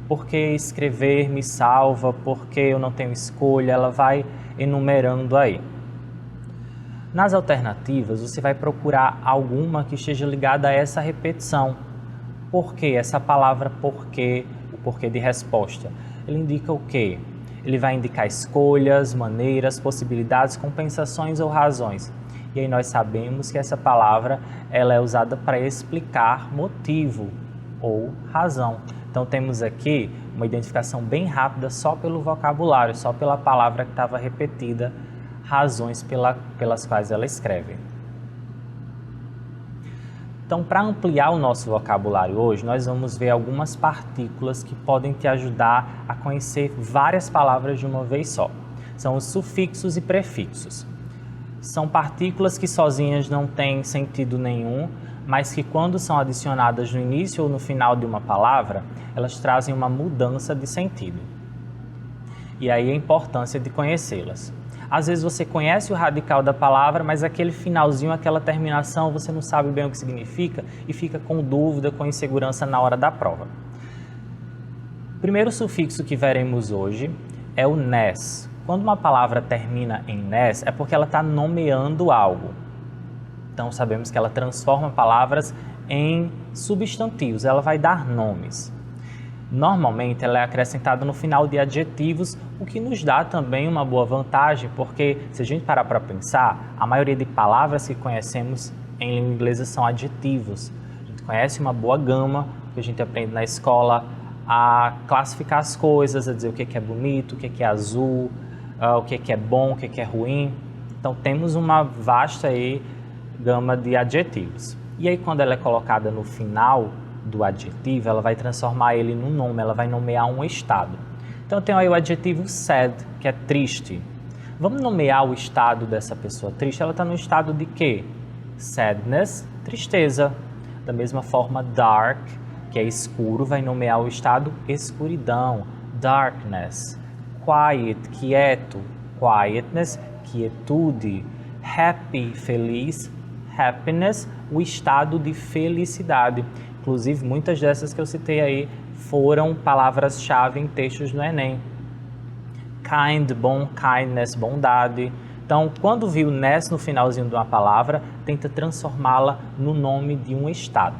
porque escrever me salva, porque eu não tenho escolha, ela vai enumerando aí. Nas alternativas, você vai procurar alguma que esteja ligada a essa repetição. Porquê? Essa palavra porquê, o porquê de resposta, ele indica o quê? Ele vai indicar escolhas, maneiras, possibilidades, compensações ou razões. E aí nós sabemos que essa palavra ela é usada para explicar motivo ou razão. Então temos aqui uma identificação bem rápida só pelo vocabulário, só pela palavra que estava repetida, razões pelas quais ela escreve. Então, para ampliar o nosso vocabulário hoje, nós vamos ver algumas partículas que podem te ajudar a conhecer várias palavras de uma vez só. São os sufixos e prefixos. São partículas que sozinhas não têm sentido nenhum, mas que quando são adicionadas no início ou no final de uma palavra, elas trazem uma mudança de sentido. E aí a importância de conhecê-las. Às vezes você conhece o radical da palavra, mas aquele finalzinho, aquela terminação, você não sabe bem o que significa e fica com dúvida, com insegurança na hora da prova. O primeiro sufixo que veremos hoje é o nes. Quando uma palavra termina em nes, é porque ela está nomeando algo. Então, sabemos que ela transforma palavras em substantivos, ela vai dar nomes. Normalmente, ela é acrescentada no final de adjetivos, o que nos dá também uma boa vantagem, porque, se a gente parar para pensar, a maioria de palavras que conhecemos em língua inglesa são adjetivos. A gente conhece uma boa gama, que a gente aprende na escola, a classificar as coisas, a dizer o que é bonito, o que é azul, o que é bom, o que é ruim. Então temos uma vasta aí gama de adjetivos. E aí quando ela é colocada no final do adjetivo, ela vai transformar ele num nome, ela vai nomear um estado. Então eu tenho aí o adjetivo sad, que é triste. Vamos nomear o estado dessa pessoa triste? Ela está no estado de quê? Sadness, tristeza. Da mesma forma, dark, que é escuro, vai nomear o estado escuridão, darkness. Quiet, quieto, quietness, quietude. Happy, feliz, happiness, o estado de felicidade. Inclusive, muitas dessas que eu citei aí foram palavras-chave em textos no Enem. Kind, bom, kindness, bondade. Então, quando viu ness no finalzinho de uma palavra, tenta transformá-la no nome de um estado.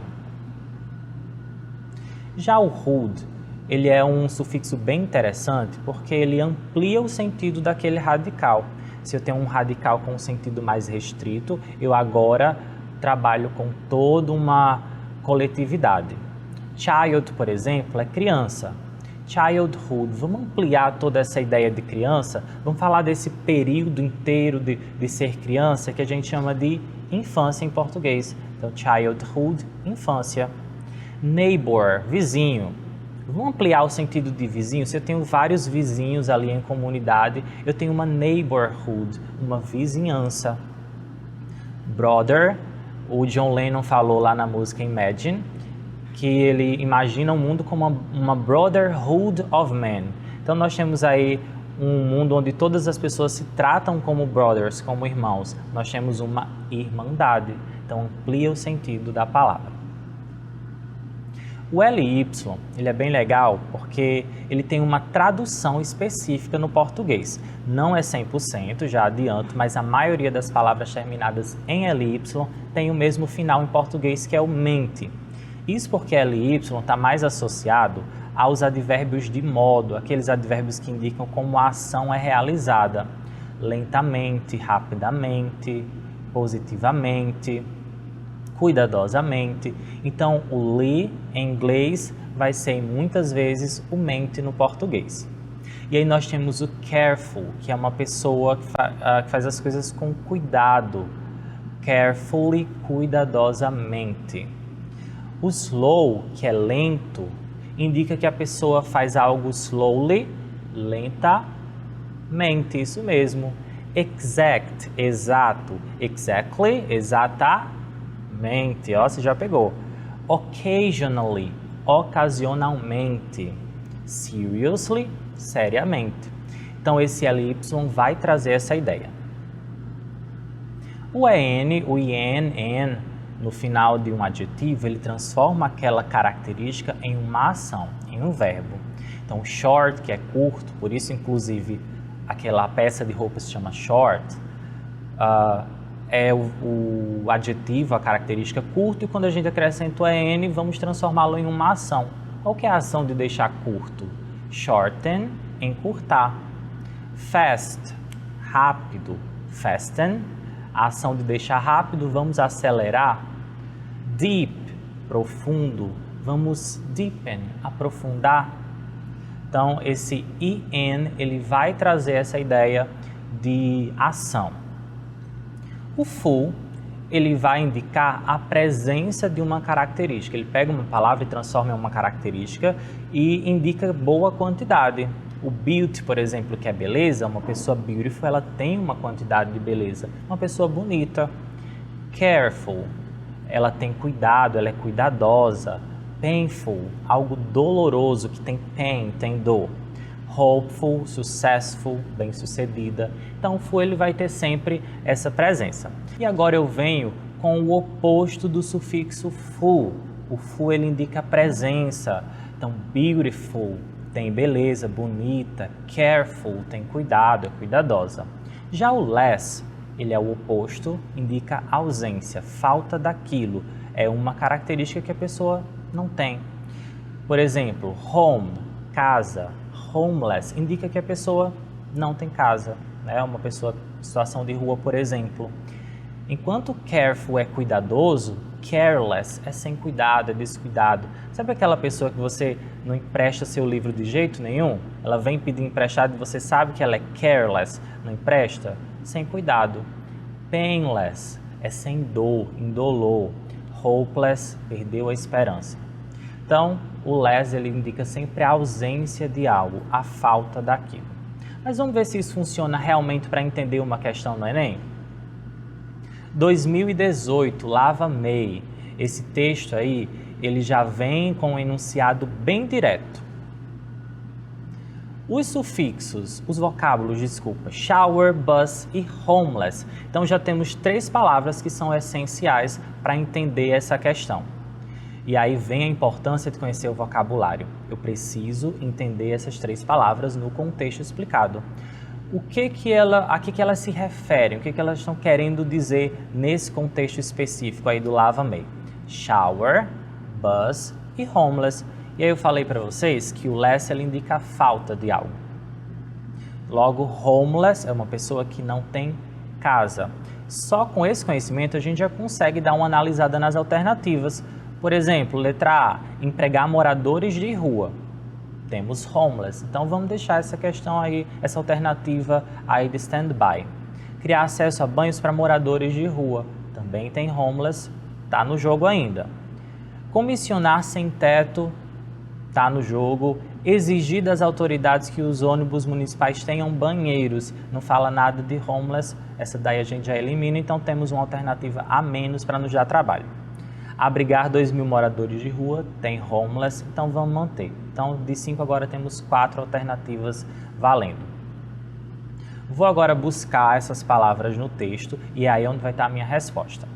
Já o rude, ele é um sufixo bem interessante porque ele amplia o sentido daquele radical. Se eu tenho um radical com um sentido mais restrito, eu agora trabalho com toda uma coletividade. Child, por exemplo, é criança. Childhood, vamos ampliar toda essa ideia de criança, vamos falar desse período inteiro de ser criança que a gente chama de infância em português. Então, childhood, infância. Neighbor, vizinho. Vamos ampliar o sentido de vizinho. Se eu tenho vários vizinhos ali em comunidade, eu tenho uma neighborhood, uma vizinhança. Brother, o John Lennon falou lá na música Imagine, que ele imagina um mundo como uma brotherhood of men. Então nós temos aí um mundo onde todas as pessoas se tratam como brothers, como irmãos. Nós temos uma irmandade. Então amplia o sentido da palavra. O LY, ele é bem legal porque ele tem uma tradução específica no português. Não é 100%, já adianto, mas a maioria das palavras terminadas em LY tem o mesmo final em português, que é o mente. Isso porque LY está mais associado aos advérbios de modo, aqueles advérbios que indicam como a ação é realizada. lentamente, rapidamente, positivamente, cuidadosamente. Então, o li em inglês vai ser muitas vezes o mente no português. E aí nós temos o careful, que é uma pessoa que faz as coisas com cuidado. Carefully, cuidadosamente. O slow, que é lento, indica que a pessoa faz algo slowly, lentamente, isso mesmo. Exact, exato. Exactly, exatamente. Ó, você já pegou. Occasionally, ocasionalmente. Seriously, seriamente. Então, esse LY vai trazer essa ideia. O EN, o IN, N, no final de um adjetivo, ele transforma aquela característica em uma ação, em um verbo. Então, short, que é curto, por isso, inclusive, aquela peça de roupa se chama short, é o adjetivo, a característica curto, e quando a gente acrescenta o EN, vamos transformá-lo em uma ação. Qual que é a ação de deixar curto? Shorten, encurtar. Fast, rápido. Fasten, a ação de deixar rápido, vamos acelerar. Deep, profundo, vamos deepen, aprofundar. Então, esse IN, ele vai trazer essa ideia de ação. O full, ele vai indicar a presença de uma característica. Ele pega uma palavra e transforma em uma característica e indica boa quantidade. O beauty, por exemplo, que é beleza, uma pessoa beautiful, ela tem uma quantidade de beleza. Uma pessoa bonita. Careful, ela tem cuidado, ela é cuidadosa. Painful, algo doloroso, que tem pain, tem dor. Hopeful, successful, bem-sucedida. Então, o full ele vai ter sempre essa presença. E agora eu venho com o oposto do sufixo full. O full ele indica a presença. Então, beautiful, tem beleza, bonita. Careful, tem cuidado, é cuidadosa. Já o less, ele é o oposto, indica ausência, falta daquilo. É uma característica que a pessoa não tem. Por exemplo, home, casa. Homeless, indica que a pessoa não tem casa. Né? Uma pessoa em situação de rua, por exemplo. Enquanto careful é cuidadoso, careless é sem cuidado, é descuidado. Sabe aquela pessoa que você não empresta seu livro de jeito nenhum? Ela vem pedir emprestado e você sabe que ela é careless, não empresta? Sem cuidado. Painless é sem dor, indolor. Hopeless, perdeu a esperança. Então, o less ele indica sempre a ausência de algo, a falta daquilo. Mas vamos ver se isso funciona realmente para entender uma questão no Enem? 2018, Lava May. Esse texto aí, ele já vem com um enunciado bem direto. Os sufixos, os vocábulos, desculpa, shower, bus e homeless. Então já temos 3 palavras que são essenciais para entender essa questão. E aí vem a importância de conhecer o vocabulário. Eu preciso entender essas 3 palavras no contexto explicado. A que elas se referem, o que elas estão querendo dizer nesse contexto específico aí do Lava May? Shower, bus e homeless. E aí eu falei para vocês que o less ele indica a falta de algo. Logo, homeless é uma pessoa que não tem casa. Só com esse conhecimento a gente já consegue dar uma analisada nas alternativas. Por exemplo, letra A, empregar moradores de rua. Temos homeless, então vamos deixar essa questão aí, essa alternativa aí de stand-by. Criar acesso a banhos para moradores de rua, também tem homeless, está no jogo ainda. Comissionar sem teto, está no jogo. Exigir das autoridades que os ônibus municipais tenham banheiros, não fala nada de homeless, essa daí a gente já elimina, então temos uma alternativa a menos para nos dar trabalho. Abrigar 2.000 moradores de rua, tem homeless, então vamos manter. Então, de 5 agora temos 4 alternativas valendo. Vou agora buscar essas palavras no texto e é aí onde vai estar a minha resposta.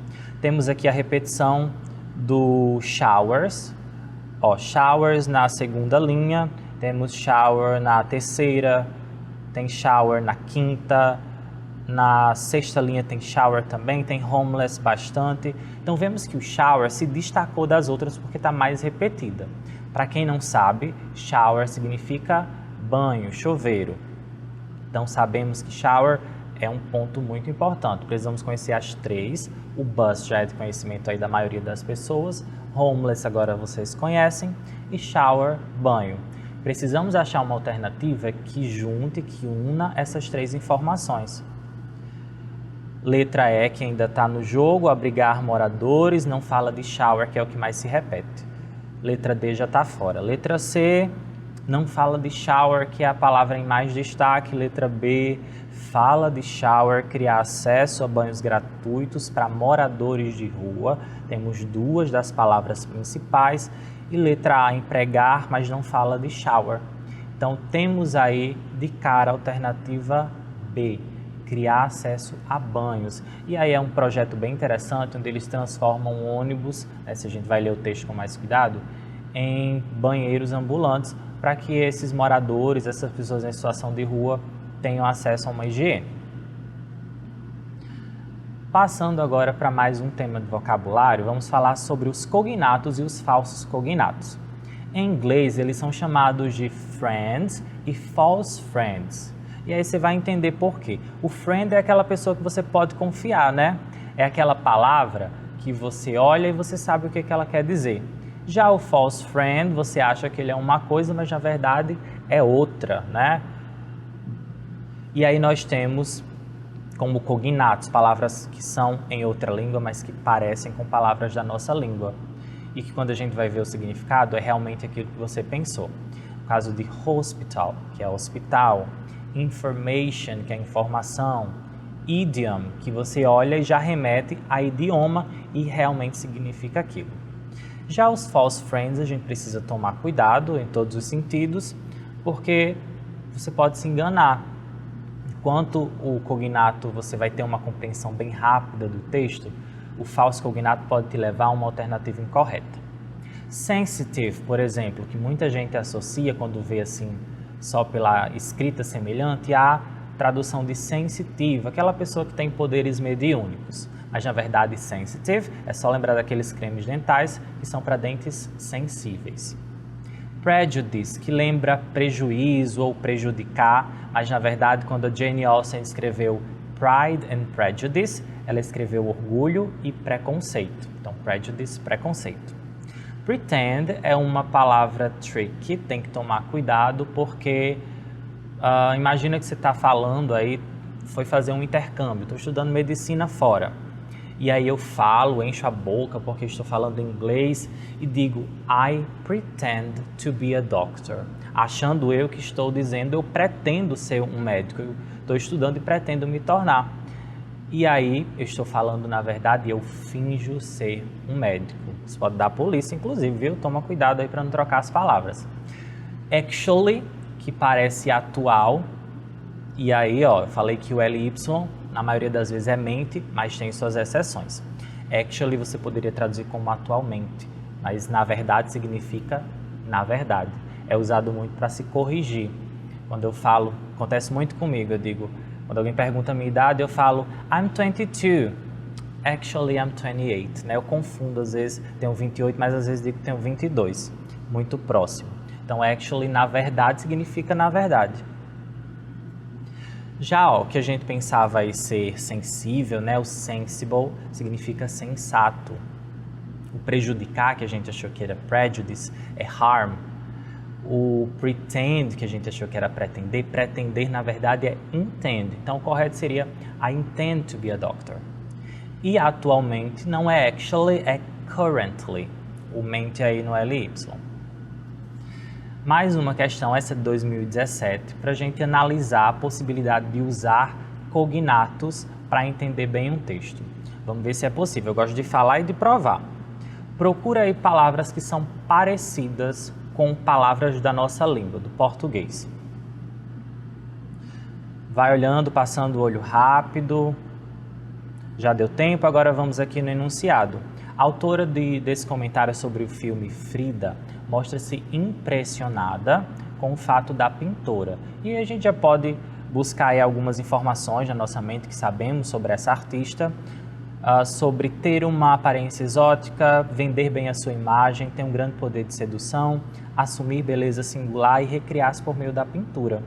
Temos aqui a repetição do showers. Showers na segunda linha, temos shower na terceira, tem shower na quinta, na sexta linha tem shower também, tem homeless bastante. Então vemos que o shower se destacou das outras porque está mais repetida. Para quem não sabe, shower significa banho, chuveiro. Então sabemos que shower é um ponto muito importante. Precisamos conhecer as três. O bus já é de conhecimento aí da maioria das pessoas. Homeless agora vocês conhecem. E shower, banho. Precisamos achar uma alternativa que junte, que una essas três informações. Letra E, que ainda está no jogo, abrigar moradores, não fala de shower, que é o que mais se repete. Letra D já está fora. Letra C, não fala de shower, que é a palavra em mais destaque. Letra B, fala de shower, criar acesso a banhos gratuitos para moradores de rua. Temos duas das palavras principais. E letra A, empregar, mas não fala de shower. Então, temos aí de cara a alternativa B, criar acesso a banhos. E aí é um projeto bem interessante, onde eles transformam um ônibus, né, se a gente vai ler o texto com mais cuidado, em banheiros ambulantes, para que esses moradores, essas pessoas em situação de rua, tenham acesso a uma higiene. Passando agora para mais um tema de vocabulário, vamos falar sobre os cognatos e os falsos cognatos. Em inglês, eles são chamados de friends e false friends. E aí você vai entender por quê. O friend é aquela pessoa que você pode confiar, né? É aquela palavra que você olha e você sabe o que ela quer dizer. Já o false friend, você acha que ele é uma coisa, mas na verdade é outra, né? E aí nós temos como cognatos, palavras que são em outra língua, mas que parecem com palavras da nossa língua. E que quando a gente vai ver o significado, é realmente aquilo que você pensou. No caso de hospital, que é hospital, information, que é informação, idiom, que você olha e já remete a idioma e realmente significa aquilo. Já os false friends, a gente precisa tomar cuidado em todos os sentidos, porque você pode se enganar. Enquanto o cognato você vai ter uma compreensão bem rápida do texto, o falso cognato pode te levar a uma alternativa incorreta. Sensitive, por exemplo, que muita gente associa quando vê assim só pela escrita semelhante à tradução de sensitive, aquela pessoa que tem poderes mediúnicos. Mas na verdade sensitive é só lembrar daqueles cremes dentais que são para dentes sensíveis. Prejudice, que lembra prejuízo ou prejudicar, mas na verdade quando a Jane Austen escreveu Pride and Prejudice, ela escreveu orgulho e preconceito. Então, prejudice, preconceito. Pretend é uma palavra tricky, tem que tomar cuidado porque imagina que você está falando aí, foi fazer um intercâmbio, estou estudando medicina fora. E aí eu falo, encho a boca porque estou falando inglês e digo I pretend to be a doctor. Achando eu que estou dizendo eu pretendo ser um médico, eu estou estudando e pretendo me tornar. E aí eu estou falando na verdade eu finjo ser um médico. Isso pode dar polícia inclusive, viu? Toma cuidado aí para não trocar as palavras. Actually, que parece atual. E aí ó, eu falei que o LY na maioria das vezes é mente, mas tem suas exceções. Actually você poderia traduzir como atualmente, mas na verdade significa na verdade. É usado muito para se corrigir. Quando eu falo, acontece muito comigo, eu digo, quando alguém pergunta a minha idade, eu falo I'm 22, actually I'm 28. Né? Eu confundo, às vezes tenho 28, mas às vezes digo que tenho 22, muito próximo. Então actually, na verdade, significa na verdade. Já ó, o que a gente pensava aí ser sensível, né? O sensible significa sensato. O prejudicar, que a gente achou que era prejudice, é harm. O pretend, que a gente achou que era pretender, pretender na verdade é intend. Então o correto seria I intend to be a doctor. E atualmente não é actually, é currently. O mente aí no LY. Mais uma questão, essa de 2017, para a gente analisar a possibilidade de usar cognatos para entender bem um texto. Vamos ver se é possível. Eu gosto de falar e de provar. Procura aí palavras que são parecidas com palavras da nossa língua, do português. Vai olhando, passando o olho rápido. Já deu tempo, agora vamos aqui no enunciado. A autora desse comentário sobre o filme Frida mostra-se impressionada com o fato da pintora. E a gente já pode buscar aí algumas informações na nossa mente que sabemos sobre essa artista, sobre ter uma aparência exótica, vender bem a sua imagem, ter um grande poder de sedução, assumir beleza singular e recriar-se por meio da pintura.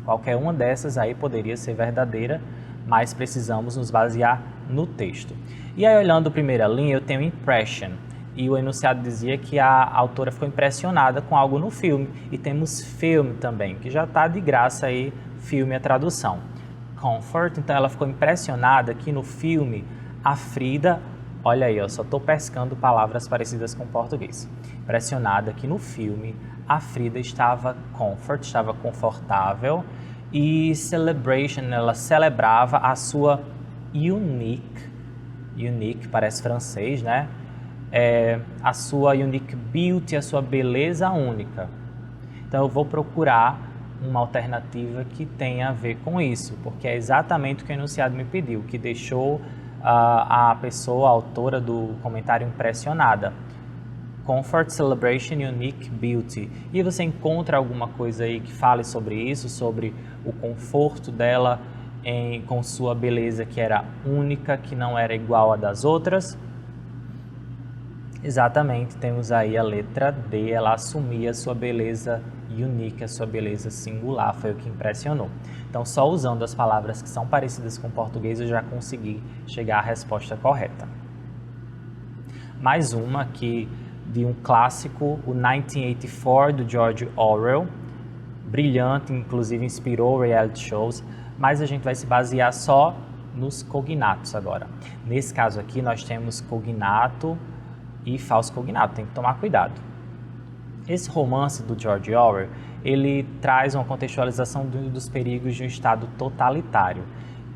Qualquer uma dessas aí poderia ser verdadeira, mas precisamos nos basear no texto. E aí, olhando a primeira linha, eu tenho impression. E o enunciado dizia que a autora ficou impressionada com algo no filme. E temos film também, que já está de graça aí, filme a tradução. Comfort, então ela ficou impressionada que no filme a Frida, olha aí, eu só estou pescando palavras parecidas com o português. Impressionada que no filme a Frida estava comfort, estava confortável, e celebration, ela celebrava a sua unique parece francês, né? A sua unique beauty, a sua beleza única. Então eu vou procurar uma alternativa que tenha a ver com isso, porque é exatamente o que o enunciado me pediu, que deixou a pessoa, a autora do comentário, impressionada. Comfort, Celebration, Unique Beauty. E você encontra alguma coisa aí que fale sobre isso, sobre o conforto dela com sua beleza que era única, que não era igual à das outras? Exatamente, temos aí a letra D, ela assumia a sua beleza unique, a sua beleza singular, foi o que impressionou. Então, só usando as palavras que são parecidas com o português, eu já consegui chegar à resposta correta. Mais uma aqui de um clássico, o 1984, do George Orwell, brilhante, inclusive inspirou reality shows, mas a gente vai se basear só nos cognatos agora. Nesse caso aqui, nós temos cognato e falso cognato, tem que tomar cuidado. Esse romance do George Orwell, ele traz uma contextualização dos perigos de um Estado totalitário.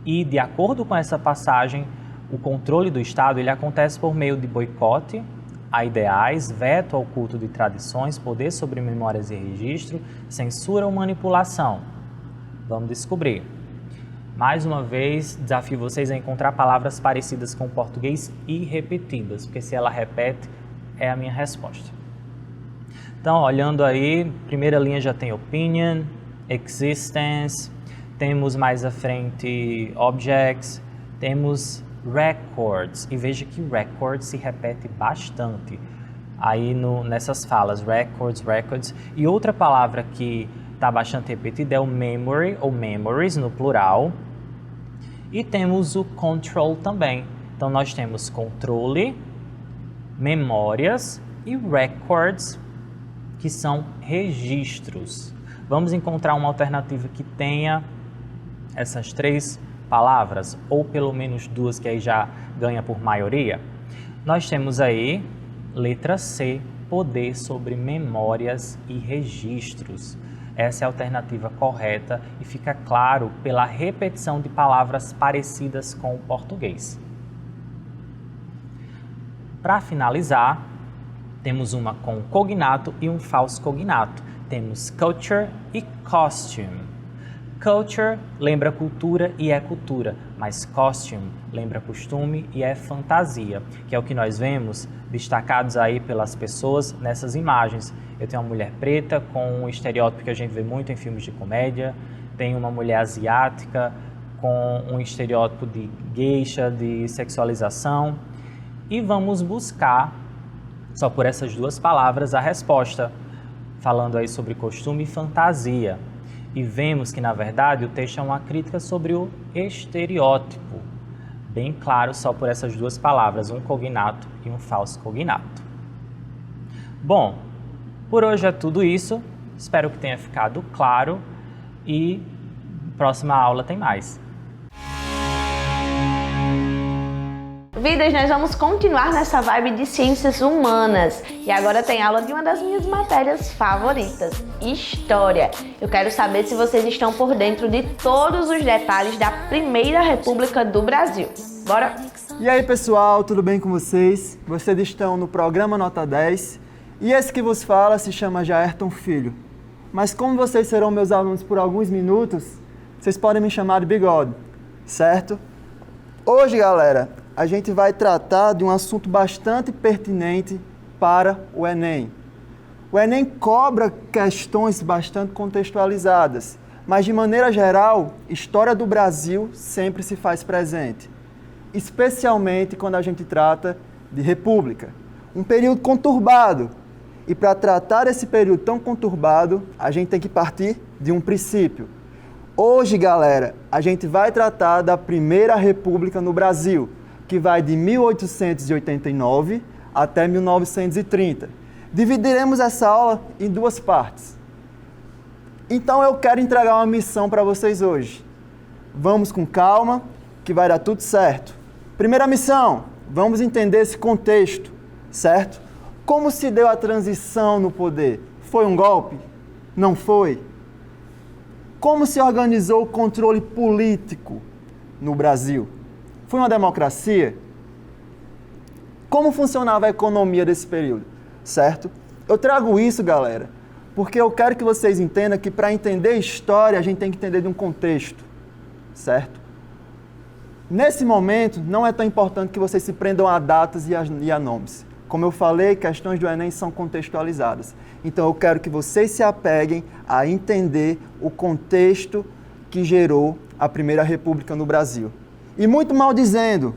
E, de acordo com essa passagem, o controle do Estado ele acontece por meio de boicote a ideais, veto ao culto de tradições, poder sobre memórias e registro, censura ou manipulação. Vamos descobrir. Mais uma vez, desafio vocês a encontrar palavras parecidas com o português e repetidas, porque se ela repete, é a minha resposta. Então, olhando aí, primeira linha já tem opinion, existence, temos mais à frente objects, temos records, e veja que records se repete bastante aí nessas falas, records, e outra palavra que está bastante repetida é o memory, ou memories no plural, e temos o control também. Então, nós temos controle, memórias e records, que são registros. Vamos encontrar uma alternativa que tenha essas três palavras, ou pelo menos duas, que aí já ganha por maioria. Nós temos aí, letra C, poder sobre memórias e registros. Essa é a alternativa correta e fica claro pela repetição de palavras parecidas com o português. Para finalizar, temos uma com cognato e um falso cognato. Temos culture e costume. Culture lembra cultura e é cultura, mas costume lembra costume e é fantasia, que é o que nós vemos destacados aí pelas pessoas nessas imagens. Eu tenho uma mulher preta com um estereótipo que a gente vê muito em filmes de comédia, tem uma mulher asiática com um estereótipo de geisha, de sexualização, e vamos buscar só por essas duas palavras a resposta, falando aí sobre costume e fantasia. E vemos que, na verdade, o texto é uma crítica sobre o estereótipo. Bem claro só por essas duas palavras, um cognato e um falso cognato. Bom, por hoje é tudo isso. Espero que tenha ficado claro e próxima aula tem mais. Vidas, nós vamos continuar nessa vibe de ciências humanas. E agora tem aula de uma das minhas matérias favoritas, História. Eu quero saber se vocês estão por dentro de todos os detalhes da Primeira República do Brasil. Bora? E aí, pessoal, tudo bem com vocês? Vocês estão no programa Nota 10 e esse que vos fala se chama Jairton Filho. Mas como vocês serão meus alunos por alguns minutos, vocês podem me chamar de Bigode, certo? Hoje, galera, a gente vai tratar de um assunto bastante pertinente para o Enem. O Enem cobra questões bastante contextualizadas, mas de maneira geral, história do Brasil sempre se faz presente, especialmente quando a gente trata de república, um período conturbado. E para tratar esse período tão conturbado, a gente tem que partir de um princípio. Hoje, galera, a gente vai tratar da Primeira República no Brasil, que vai de 1889 até 1930. Dividiremos essa aula em duas partes. Então eu quero entregar uma missão para vocês hoje. Vamos com calma, que vai dar tudo certo. Primeira missão, vamos entender esse contexto, certo? Como se deu a transição no poder? Foi um golpe? Não foi? Como se organizou o controle político no Brasil? Foi uma democracia? Como funcionava a economia desse período? Certo? Eu trago isso, galera, porque eu quero que vocês entendam que para entender história a gente tem que entender de um contexto, certo? Nesse momento, não é tão importante que vocês se prendam a datas e a nomes. Como eu falei, questões do Enem são contextualizadas. Então eu quero que vocês se apeguem a entender o contexto que gerou a Primeira República no Brasil. E muito mal dizendo,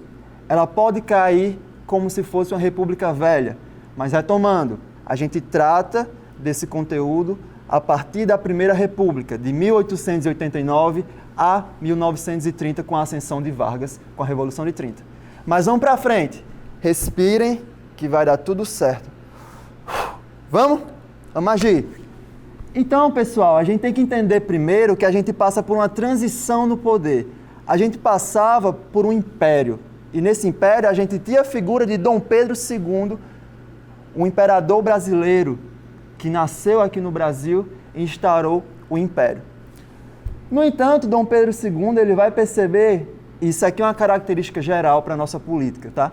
ela pode cair como se fosse uma república velha. Mas retomando, a gente trata desse conteúdo a partir da Primeira República, de 1889 a 1930, com a ascensão de Vargas, com a Revolução de 30. Mas vamos para frente. Respirem, que vai dar tudo certo. Vamos? Vamos agir. Então, pessoal, a gente tem que entender primeiro que a gente passa por uma transição no poder. A gente passava por um império. E nesse império a gente tinha a figura de Dom Pedro II, um imperador brasileiro que nasceu aqui no Brasil e instaurou o império. No entanto, Dom Pedro II ele vai perceber, e isso aqui é uma característica geral para a nossa política, tá?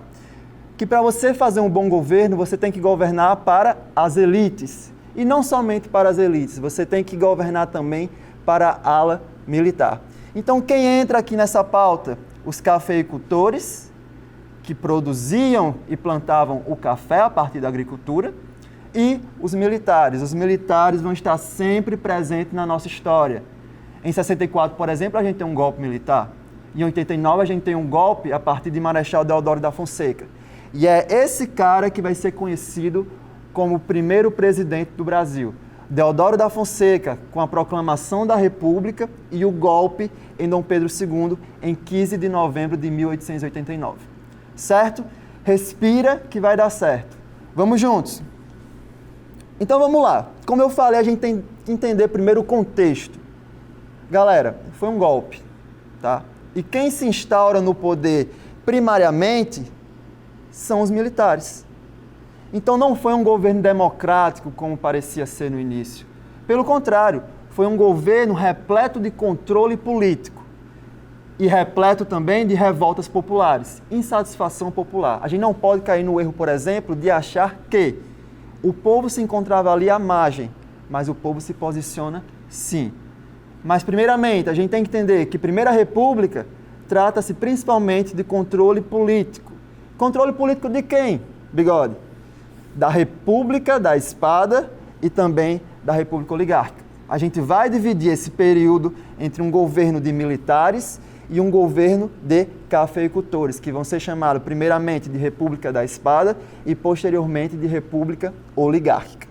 Que para você fazer um bom governo, você tem que governar para as elites. E não somente para as elites, você tem que governar também para a ala militar. Então, quem entra aqui nessa pauta? Os cafeicultores, que produziam e plantavam o café a partir da agricultura, e os militares. Os militares vão estar sempre presentes na nossa história. Em 64, por exemplo, a gente tem um golpe militar. Em 89, a gente tem um golpe a partir de Marechal Deodoro da Fonseca. E é esse cara que vai ser conhecido como o primeiro presidente do Brasil. Deodoro da Fonseca, com a proclamação da República e o golpe em Dom Pedro II, em 15 de novembro de 1889. Certo? Respira que vai dar certo. Vamos juntos? Então vamos lá. Como eu falei, a gente tem que entender primeiro o contexto. Galera, foi um golpe, tá? E quem se instaura no poder primariamente são os militares. Então não foi um governo democrático como parecia ser no início. Pelo contrário, foi um governo repleto de controle político e repleto também de revoltas populares, insatisfação popular. A gente não pode cair no erro, por exemplo, de achar que o povo se encontrava ali à margem, mas o povo se posiciona sim. Mas primeiramente, a gente tem que entender que Primeira República trata-se principalmente de controle político. Controle político de quem, Bigode? Da República da Espada e também da República Oligárquica. A gente vai dividir esse período entre um governo de militares e um governo de cafeicultores, que vão ser chamados primeiramente de República da Espada e posteriormente de República Oligárquica.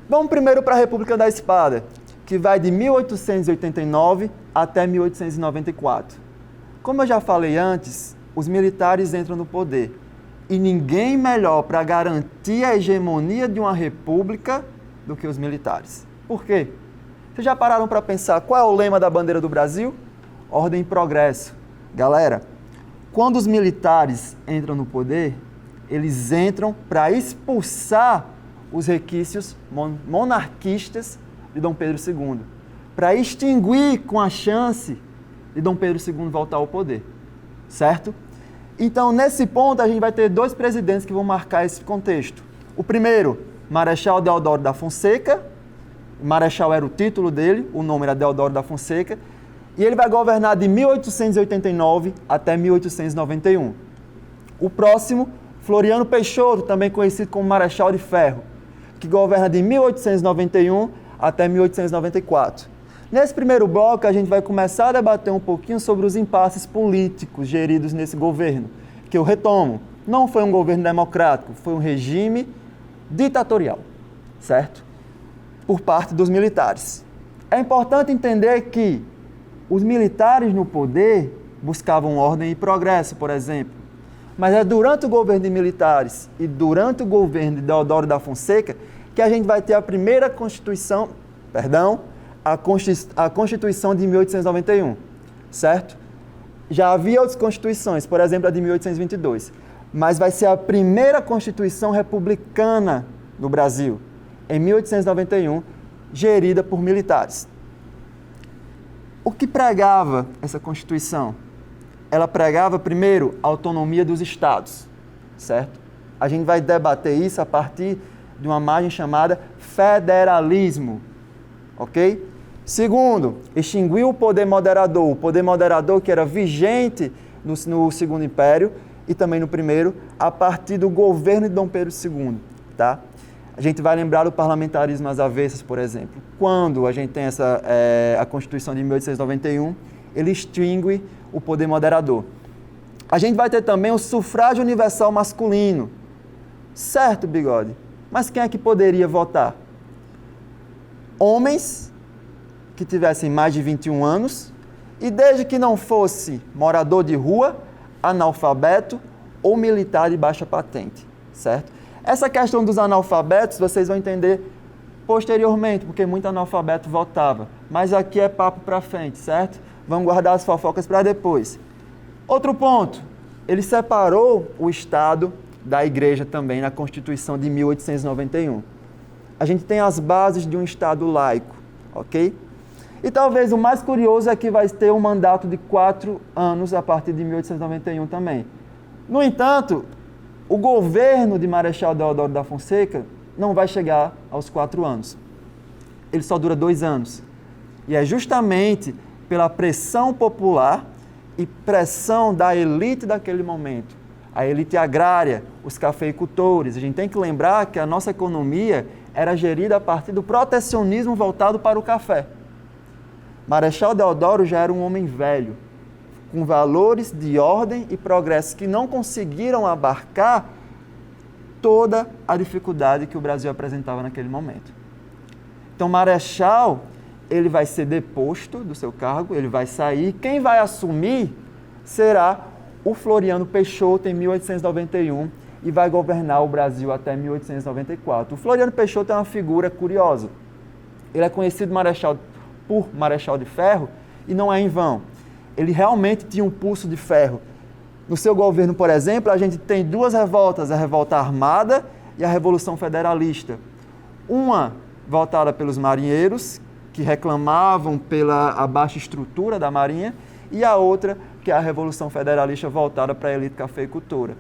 Vamos primeiro para a República da Espada, que vai de 1889 até 1894. Como eu já falei antes, os militares entram no poder. E ninguém melhor para garantir a hegemonia de uma república do que os militares. Por quê? Vocês já pararam para pensar qual é o lema da bandeira do Brasil? Ordem e progresso. Galera, quando os militares entram no poder, eles entram para expulsar os requisitos monarquistas de Dom Pedro II, para extinguir com a chance de Dom Pedro II voltar ao poder, certo? Então, nesse ponto, a gente vai ter dois presidentes que vão marcar esse contexto. O primeiro, Marechal Deodoro da Fonseca. Marechal era o título dele, o nome era Deodoro da Fonseca. E ele vai governar de 1889 até 1891. O próximo, Floriano Peixoto, também conhecido como Marechal de Ferro, que governa de 1891 até 1894. Nesse primeiro bloco, a gente vai começar a debater um pouquinho sobre os impasses políticos geridos nesse governo, que eu retomo, não foi um governo democrático, foi um regime ditatorial, certo? Por parte dos militares. É importante entender que os militares no poder buscavam ordem e progresso, por exemplo. Mas é durante o governo de militares e durante o governo de Deodoro da Fonseca que a gente vai ter a primeira Constituição, a Constituição de 1891, certo? Já havia outras constituições, por exemplo, a de 1822, mas vai ser a primeira Constituição republicana no Brasil, em 1891, gerida por militares. O que pregava essa Constituição? Ela pregava, primeiro, a autonomia dos estados, certo? A gente vai debater isso a partir de uma margem chamada federalismo, ok? Segundo, extinguiu o poder moderador que era vigente no Segundo Império e também no Primeiro, a partir do governo de Dom Pedro II, tá? A gente vai lembrar do parlamentarismo às avessas, por exemplo. Quando a gente tem a Constituição de 1891, ele extingue o poder moderador. A gente vai ter também o sufrágio universal masculino. Certo, Bigode? Mas quem é que poderia votar? Homens que tivessem mais de 21 anos e desde que não fosse morador de rua, analfabeto ou militar de baixa patente, certo? Essa questão dos analfabetos vocês vão entender posteriormente, porque muito analfabeto votava. Mas aqui é papo para frente, certo? Vamos guardar as fofocas para depois. Outro ponto, ele separou o Estado da Igreja também na Constituição de 1891. A gente tem as bases de um Estado laico, ok? E talvez o mais curioso é que vai ter um mandato de 4 anos a partir de 1891 também. No entanto, o governo de Marechal Deodoro da Fonseca não vai chegar aos 4 anos. Ele só dura 2 anos. E é justamente pela pressão popular e pressão da elite daquele momento. A elite agrária, os cafeicultores. A gente tem que lembrar que a nossa economia era gerida a partir do protecionismo voltado para o café. Marechal Deodoro já era um homem velho, com valores de ordem e progresso que não conseguiram abarcar toda a dificuldade que o Brasil apresentava naquele momento. Então, Marechal, ele vai ser deposto do seu cargo, ele vai sair. Quem vai assumir será o Floriano Peixoto em 1891 e vai governar o Brasil até 1894. O Floriano Peixoto é uma figura curiosa. Ele é conhecido por Marechal de Ferro e não é em vão. Ele realmente tinha um pulso de ferro. No seu governo, por exemplo, a gente tem 2 revoltas, a Revolta Armada e a Revolução Federalista. Uma voltada pelos marinheiros, que reclamavam pela baixa estrutura da Marinha, e a outra, que é a Revolução Federalista voltada para a elite cafeicultora.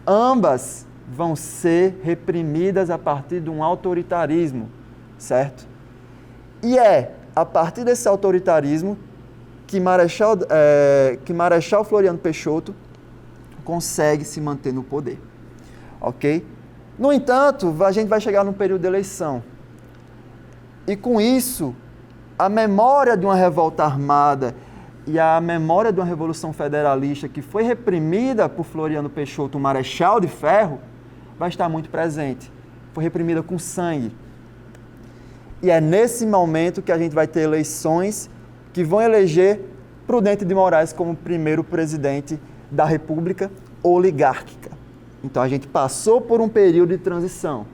Ambas vão ser reprimidas a partir de um autoritarismo, certo? E é a partir desse autoritarismo que Marechal Floriano Peixoto consegue se manter no poder, ok? No entanto, a gente vai chegar num período de eleição. E com isso, a memória de uma revolta armada e a memória de uma revolução federalista que foi reprimida por Floriano Peixoto, o Marechal de Ferro, vai estar muito presente. Foi reprimida com sangue. E é nesse momento que a gente vai ter eleições que vão eleger Prudente de Moraes como primeiro presidente da República oligárquica. Então a gente passou por um período de transição.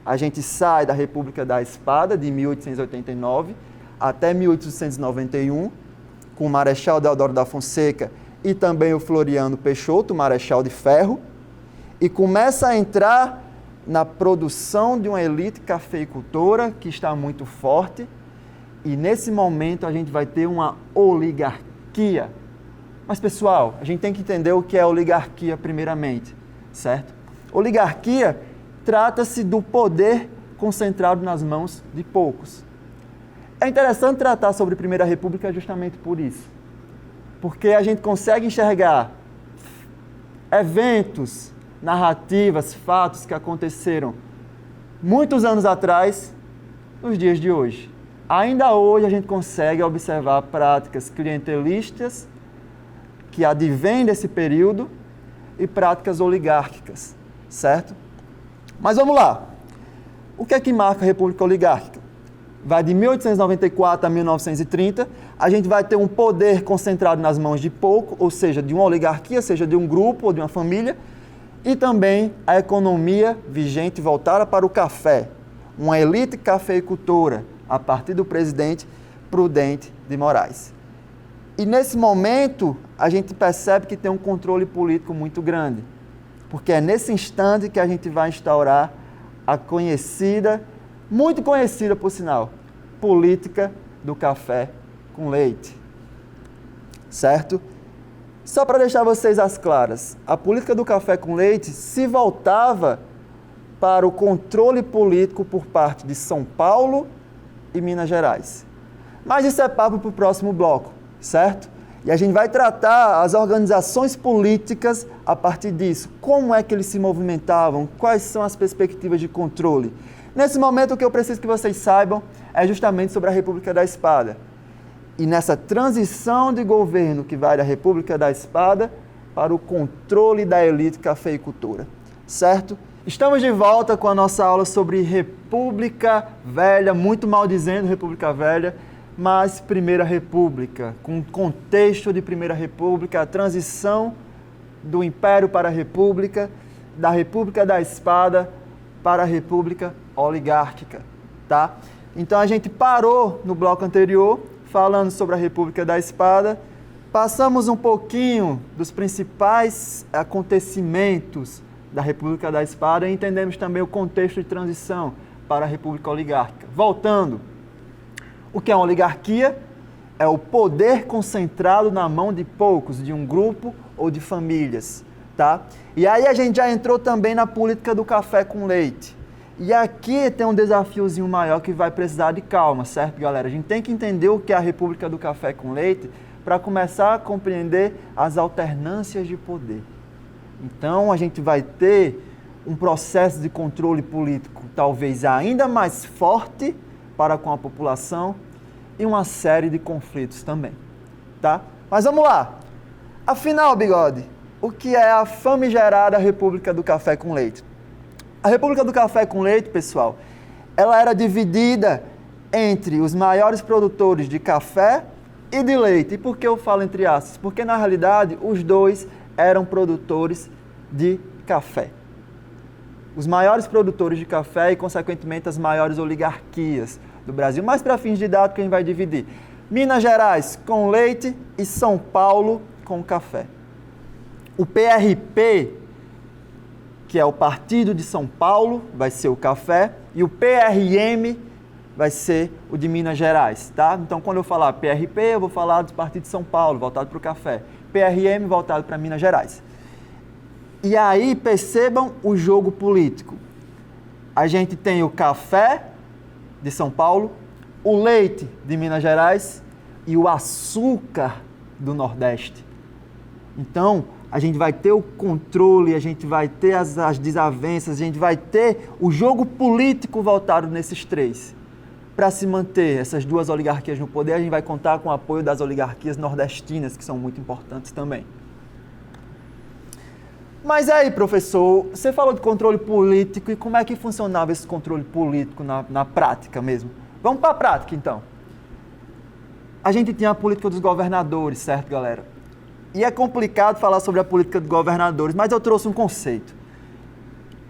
A gente sai da República da Espada, de 1889 até 1891, com o Marechal Deodoro da Fonseca e também o Floriano Peixoto, o Marechal de Ferro, e começa a entrar na produção de uma elite cafeicultora que está muito forte, e nesse momento a gente vai ter uma oligarquia. Mas, pessoal, a gente tem que entender o que é oligarquia primeiramente, certo? Oligarquia trata-se do poder concentrado nas mãos de poucos. É interessante tratar sobre a Primeira República justamente por isso, porque a gente consegue enxergar eventos, narrativas, fatos que aconteceram muitos anos atrás, nos dias de hoje. Ainda hoje a gente consegue observar práticas clientelistas que advêm desse período e práticas oligárquicas, certo? Mas vamos lá. O que é que marca a República Oligárquica? vai de 1894 a 1930, a gente vai ter um poder concentrado nas mãos de pouco, ou seja, de uma oligarquia, seja de um grupo ou de uma família, e também a economia vigente voltada para o café, uma elite cafeicultora, a partir do presidente Prudente de Moraes. E nesse momento, a gente percebe que tem um controle político muito grande, porque é nesse instante que a gente vai instaurar a conhecida, muito conhecida por sinal, política do café com leite. Certo? Só para deixar vocês às claras, a política do café com leite se voltava para o controle político por parte de São Paulo e Minas Gerais. Mas isso é papo para o próximo bloco, certo? E a gente vai tratar as organizações políticas a partir disso. Como é que eles se movimentavam? Quais são as perspectivas de controle? Nesse momento, o que eu preciso que vocês saibam é justamente sobre a República da Espada. E nessa transição de governo que vai da República da Espada para o controle da elite cafeicultora, certo? Estamos de volta com a nossa aula sobre República Velha, muito mal dizendo República Velha, mas Primeira República, com contexto de Primeira República, a transição do Império para a República, da República da Espada para a República Oligárquica, tá? Então a gente parou no bloco anterior, falando sobre a República da Espada, passamos um pouquinho dos principais acontecimentos da República da Espada e entendemos também o contexto de transição para a República Oligárquica. Voltando, o que é uma oligarquia? É o poder concentrado na mão de poucos, de um grupo ou de famílias, tá? E aí a gente já entrou também na política do café com leite. E aqui tem um desafiozinho maior que vai precisar de calma, certo, galera? A gente tem que entender o que é a República do Café com Leite para começar a compreender as alternâncias de poder. Então, a gente vai ter um processo de controle político talvez ainda mais forte para com a população e uma série de conflitos também, tá? Mas vamos lá. Afinal, Bigode, o que é a famigerada República do Café com Leite? A República do Café com Leite, pessoal, ela era dividida entre os maiores produtores de café e de leite. E por que eu falo entre aspas? Porque, na realidade, os dois eram produtores de café. Os maiores produtores de café e, consequentemente, as maiores oligarquias do Brasil. Mas, para fins didáticos, a gente vai dividir Minas Gerais com leite e São Paulo com café. O PRP, que é o Partido de São Paulo, vai ser o café, e o PRM vai ser o de Minas Gerais, tá? Então, quando eu falar PRP, eu vou falar do Partido de São Paulo, voltado para o café. PRM, voltado para Minas Gerais. E aí, percebam o jogo político. A gente tem o café de São Paulo, o leite de Minas Gerais e o açúcar do Nordeste. Então, a gente vai ter o controle, a gente vai ter as desavenças, a gente vai ter o jogo político voltado nesses três. Para se manter essas duas oligarquias no poder, a gente vai contar com o apoio das oligarquias nordestinas, que são muito importantes também. Mas aí, professor, você falou de controle político e como é que funcionava esse controle político na prática mesmo? Vamos para a prática, então. A gente tinha a política dos governadores, certo, galera? E é complicado falar sobre a política dos governadores, mas eu trouxe um conceito.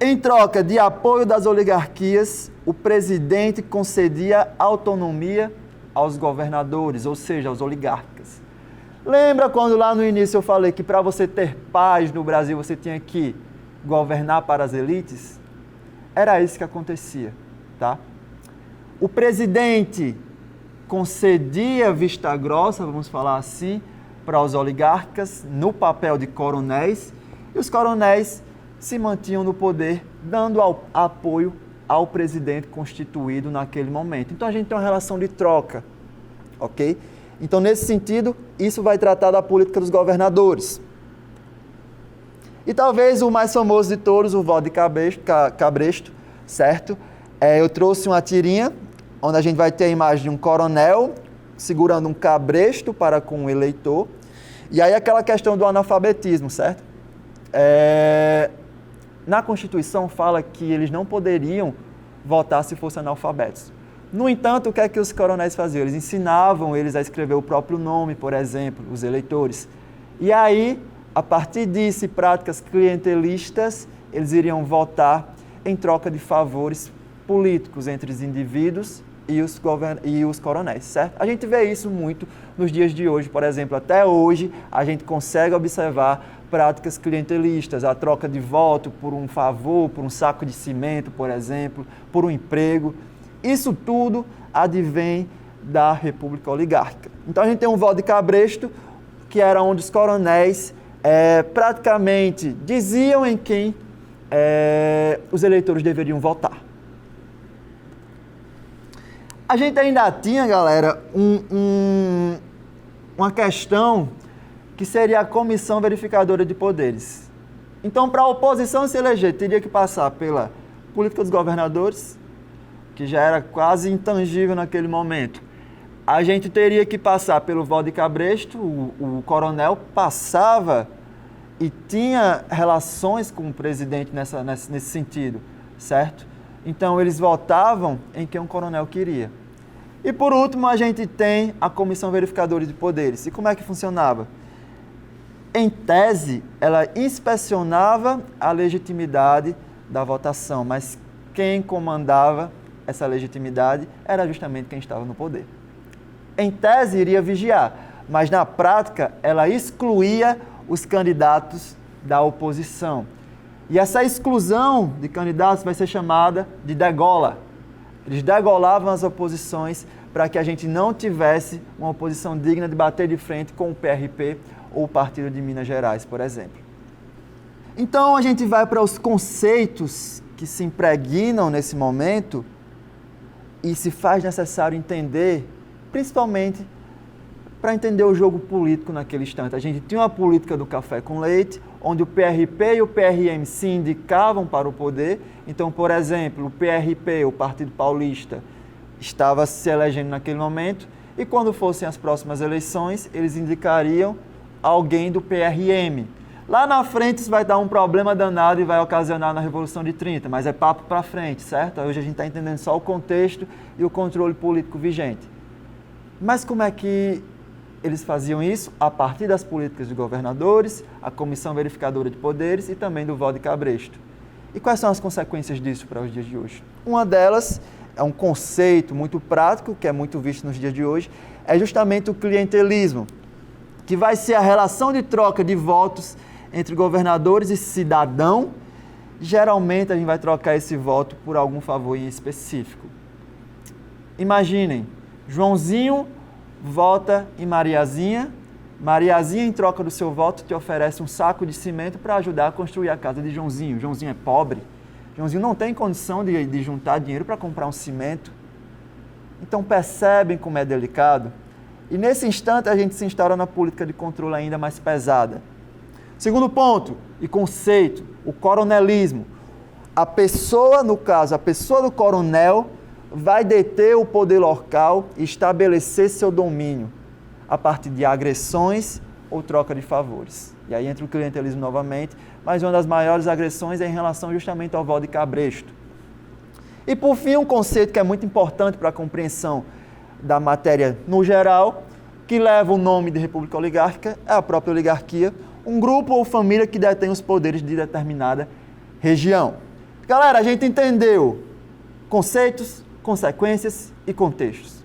Em troca de apoio das oligarquias, o presidente concedia autonomia aos governadores, ou seja, aos oligarcas. Lembra quando lá no início eu falei que para você ter paz no Brasil você tinha que governar para as elites? Era isso que acontecia, tá? O presidente concedia vista grossa, vamos falar assim, para os oligarcas no papel de coronéis, e os coronéis se mantinham no poder, dando apoio ao presidente constituído naquele momento. Então a gente tem uma relação de troca, ok? Então, nesse sentido, isso vai tratar da política dos governadores. E talvez o mais famoso de todos, o voto de Cabresto, certo? Eu trouxe uma tirinha, onde a gente vai ter a imagem de um coronel segurando um cabresto para com o eleitor. E aí aquela questão do analfabetismo, certo? Na Constituição fala que eles não poderiam votar se fossem analfabetos. No entanto, o que é que os coronéis faziam? Eles ensinavam eles a escrever o próprio nome, por exemplo, os eleitores. E aí, a partir disso e práticas clientelistas, eles iriam votar em troca de favores políticos entre os indivíduos e os coronéis, certo? A gente vê isso muito nos dias de hoje, por exemplo, até hoje a gente consegue observar práticas clientelistas, a troca de voto por um favor, por um saco de cimento, por exemplo, por um emprego. Isso tudo advém da República Oligárquica. Então a gente tem um voto de cabresto, que era onde os coronéis praticamente diziam em quem os eleitores deveriam votar. A gente ainda tinha, galera, uma questão que seria a Comissão Verificadora de Poderes. Então, para a oposição se eleger, teria que passar pela política dos governadores, que já era quase intangível naquele momento. A gente teria que passar pelo voto de cabresto, o coronel passava e tinha relações com o presidente nesse sentido, certo? Então, eles votavam em quem o coronel queria. E, por último, a gente tem a Comissão Verificadora de Poderes. E como é que funcionava? Em tese, ela inspecionava a legitimidade da votação, mas quem comandava essa legitimidade era justamente quem estava no poder. Em tese, iria vigiar, mas na prática, ela excluía os candidatos da oposição. E essa exclusão de candidatos vai ser chamada de degola. Eles degolavam as oposições para que a gente não tivesse uma oposição digna de bater de frente com o PRP ou o Partido de Minas Gerais, por exemplo. Então, a gente vai para os conceitos que se impregnam nesse momento e se faz necessário entender, principalmente para entender o jogo político naquele instante. A gente tinha uma política do café com leite, onde o PRP e o PRM se indicavam para o poder. Então, por exemplo, o PRP, o Partido Paulista, estava se elegendo naquele momento, e quando fossem as próximas eleições, eles indicariam alguém do PRM. Lá na frente isso vai dar um problema danado e vai ocasionar na Revolução de 30, mas é papo para frente, certo? Hoje a gente está entendendo só o contexto e o controle político vigente. Mas como é que eles faziam isso? A partir das políticas de governadores, a Comissão Verificadora de Poderes e também do voto de cabresto. E quais são as consequências disso para os dias de hoje? Uma delas é um conceito muito prático, que é muito visto nos dias de hoje, é justamente o clientelismo, que vai ser a relação de troca de votos entre governadores e cidadão. Geralmente a gente vai trocar esse voto por algum favor em específico. Imaginem, Joãozinho vota em Mariazinha, Mariazinha, em troca do seu voto, te oferece um saco de cimento para ajudar a construir a casa de Joãozinho. Joãozinho é pobre, Joãozinho não tem condição de juntar dinheiro para comprar um cimento. Então percebem como é delicado? E nesse instante a gente se instaura na política de controle ainda mais pesada. Segundo ponto e conceito, o coronelismo. A pessoa, no caso, a pessoa do coronel vai deter o poder local e estabelecer seu domínio a partir de agressões ou troca de favores. E aí entra o clientelismo novamente, mas uma das maiores agressões é em relação justamente ao voto de cabresto. E por fim, um conceito que é muito importante para a compreensão da matéria no geral, que leva o nome de República Oligárquica, é a própria oligarquia, um grupo ou família que detém os poderes de determinada região. Galera, a gente entendeu conceitos, consequências e contextos.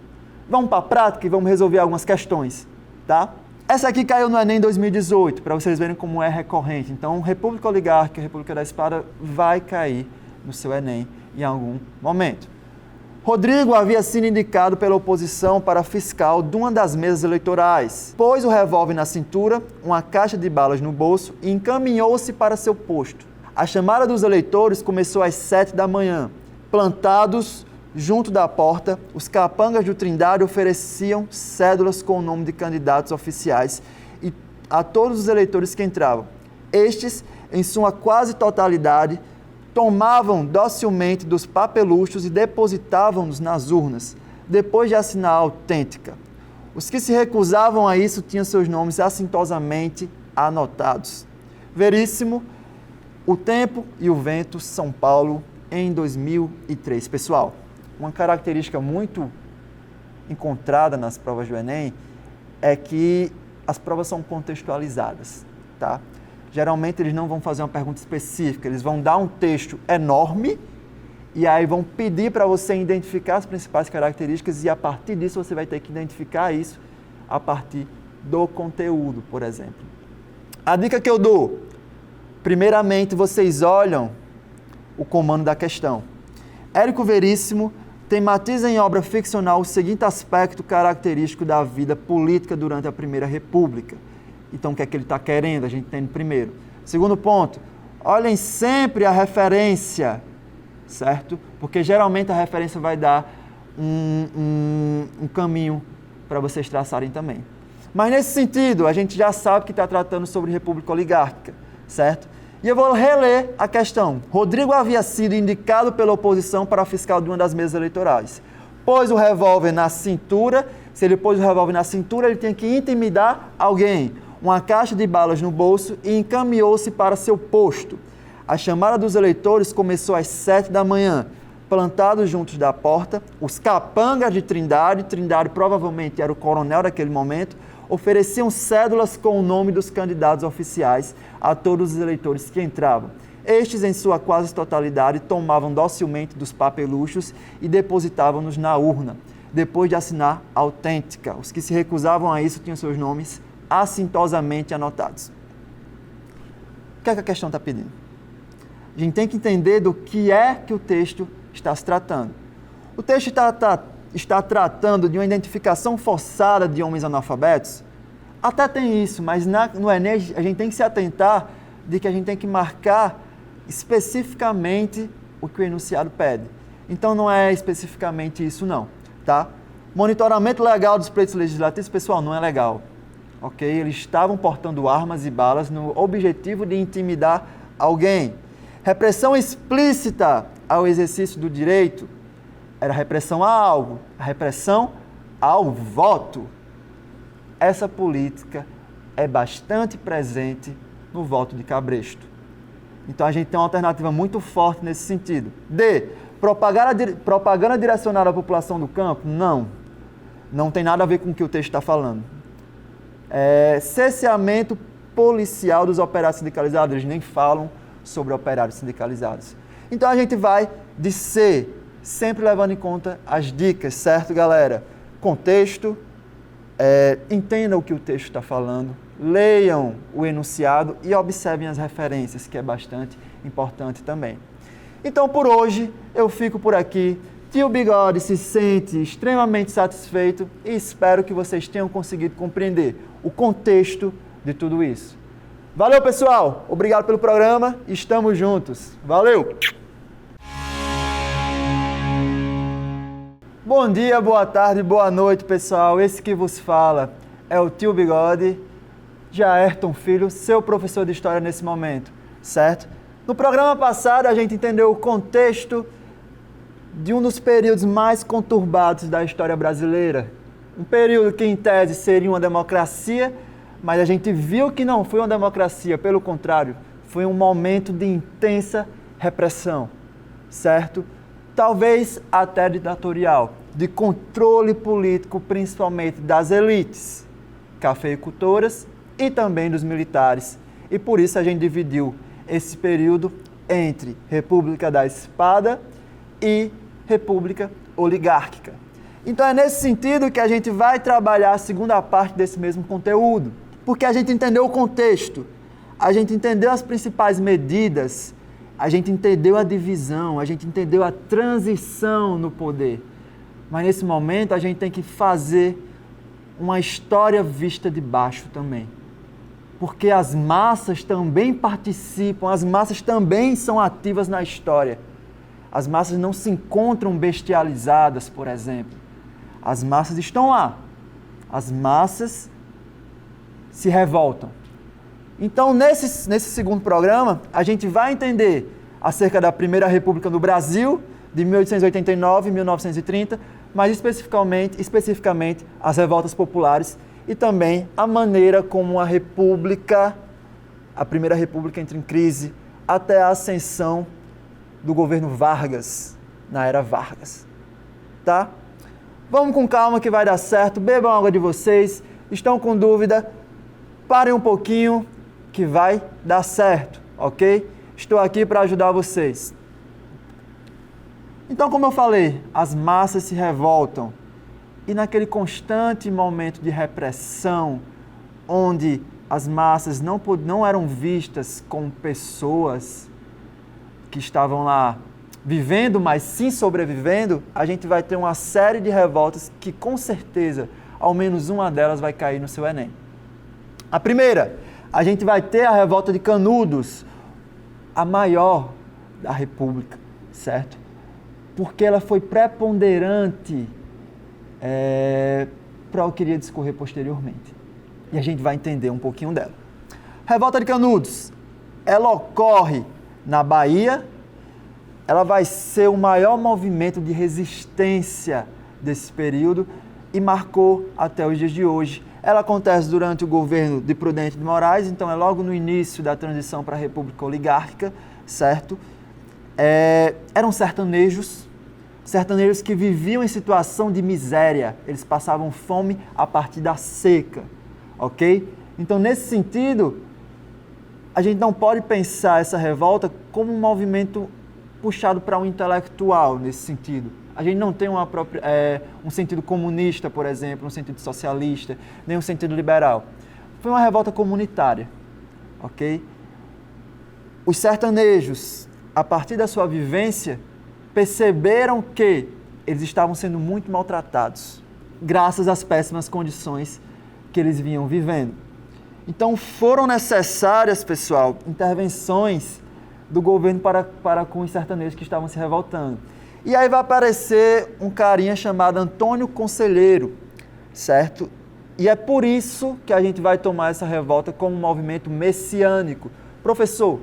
Vamos para a prática e vamos resolver algumas questões, tá? Essa aqui caiu no Enem 2018, para vocês verem como é recorrente. Então, República Oligárquica, República da Espada vai cair no seu Enem em algum momento. Rodrigo havia sido indicado pela oposição para fiscal de uma das mesas eleitorais. Pôs o revólver na cintura, uma caixa de balas no bolso e encaminhou-se para seu posto. A chamada dos eleitores começou às 7 da manhã. Plantados junto da porta, os capangas do Trindade ofereciam cédulas com o nome de candidatos oficiais e a todos os eleitores que entravam. Estes, em sua quase totalidade, tomavam docilmente dos papeluchos e depositavam-nos nas urnas, depois de assinar a autêntica. Os que se recusavam a isso tinham seus nomes assintosamente anotados. Veríssimo, O Tempo e o Vento, São Paulo, em 2003. Pessoal, uma característica muito encontrada nas provas do Enem é que as provas são contextualizadas, tá? Geralmente eles não vão fazer uma pergunta específica, eles vão dar um texto enorme e aí vão pedir para você identificar as principais características e a partir disso você vai ter que identificar isso a partir do conteúdo, por exemplo. A dica que eu dou, primeiramente vocês olham o comando da questão. Érico Veríssimo tematiza em obra ficcional o seguinte aspecto característico da vida política durante a Primeira República. Então, o que é que ele está querendo? A gente entende primeiro. Segundo ponto, olhem sempre a referência, certo? Porque geralmente a referência vai dar um caminho para vocês traçarem também. Mas nesse sentido, a gente já sabe que está tratando sobre república oligárquica, certo? E eu vou reler a questão. Rodrigo havia sido indicado pela oposição para fiscal de uma das mesas eleitorais. Pôs o revólver na cintura. Se ele pôs o revólver na cintura, ele tinha que intimidar alguém. Uma caixa de balas no bolso e encaminhou-se para seu posto. A chamada dos eleitores começou às 7 da manhã. Plantados juntos da porta, os capangas de Trindade provavelmente era o coronel daquele momento, ofereciam cédulas com o nome dos candidatos oficiais a todos os eleitores que entravam. Estes, em sua quase totalidade, tomavam docilmente dos papeluchos e depositavam-nos na urna, depois de assinar autêntica. Os que se recusavam a isso tinham seus nomes assintosamente anotados. O que é que a questão está pedindo? A gente tem que entender do que é que o texto está se tratando. O texto está tratando de uma identificação forçada de homens analfabetos? Até tem isso, mas no Enem a gente tem que se atentar de que a gente tem que marcar especificamente o que o enunciado pede. Então não é especificamente isso não, tá? Monitoramento legal dos pleitos legislativos, pessoal, não é legal, ok? Eles estavam portando armas e balas no objetivo de intimidar alguém. Repressão explícita ao exercício do direito era repressão a algo, a repressão ao voto. Essa política é bastante presente no voto de Cabresto. Então a gente tem uma alternativa muito forte nesse sentido. D. Propaganda direcionada à população do campo? Não. Não tem nada a ver com o que o texto está falando. Cerceamento policial dos operários sindicalizados. Eles nem falam sobre operários sindicalizados. Então a gente vai de C, sempre levando em conta as dicas, certo, galera? Contexto, entendam o que o texto está falando, leiam o enunciado e observem as referências, que é bastante importante também. Então, por hoje, eu fico por aqui. Tio Bigode se sente extremamente satisfeito e espero que vocês tenham conseguido compreender o contexto de tudo isso. Valeu, pessoal! Obrigado pelo programa. Estamos juntos. Valeu! Bom dia, boa tarde, boa noite, pessoal. Esse que vos fala é o Tio Bigode, Jaerton Filho, seu professor de História nesse momento, certo? No programa passado, a gente entendeu o contexto de um dos períodos mais conturbados da história brasileira. Um período que, em tese, seria uma democracia, mas a gente viu que não foi uma democracia, pelo contrário, foi um momento de intensa repressão, certo? Talvez até ditatorial, de controle político, principalmente das elites cafeicultoras e também dos militares. E por isso a gente dividiu esse período entre República da Espada e República Oligárquica. Então é nesse sentido que a gente vai trabalhar a segunda parte desse mesmo conteúdo, porque a gente entendeu o contexto, a gente entendeu as principais medidas, a gente entendeu a divisão, a gente entendeu a transição no poder. Mas nesse momento a gente tem que fazer uma história vista de baixo também. Porque as massas também participam, as massas também são ativas na história. As massas não se encontram bestializadas, por exemplo. As massas estão lá. As massas se revoltam. Então, nesse segundo programa, a gente vai entender acerca da Primeira República no Brasil, de 1889 a 1930, mas especificamente as revoltas populares e também a maneira como a Primeira República entra em crise até a ascensão do governo Vargas, na era Vargas. tá? Vamos com calma que vai dar certo, bebam água de vocês, estão com dúvida, parem um pouquinho que vai dar certo, ok? Estou aqui para ajudar vocês. Então, como eu falei, as massas se revoltam e naquele constante momento de repressão, onde as massas não eram vistas como pessoas que estavam lá vivendo, mas sim sobrevivendo, a gente vai ter uma série de revoltas que, com certeza, ao menos uma delas vai cair no seu Enem. A primeira, a gente vai ter a revolta de Canudos, a maior da República, certo? Porque ela foi preponderante para o que iria discorrer posteriormente. E a gente vai entender um pouquinho dela. Revolta de Canudos, ela ocorre na Bahia, ela vai ser o maior movimento de resistência desse período e marcou até os dias de hoje. Ela acontece durante o governo de Prudente de Moraes, então é logo no início da transição para a República Oligárquica, certo? Eram sertanejos que viviam em situação de miséria, eles passavam fome a partir da seca, ok? Então, nesse sentido, a gente não pode pensar essa revolta como um movimento puxado para um intelectual, nesse sentido. A gente não tem um sentido comunista, por exemplo, um sentido socialista, nem um sentido liberal. Foi uma revolta comunitária, ok? Os sertanejos, a partir da sua vivência, perceberam que eles estavam sendo muito maltratados, graças às péssimas condições que eles vinham vivendo. Então foram necessárias, pessoal, intervenções do governo para com os sertanejos que estavam se revoltando. E aí vai aparecer um carinha chamado Antônio Conselheiro, certo? E é por isso que a gente vai tomar essa revolta como um movimento messiânico. Professor,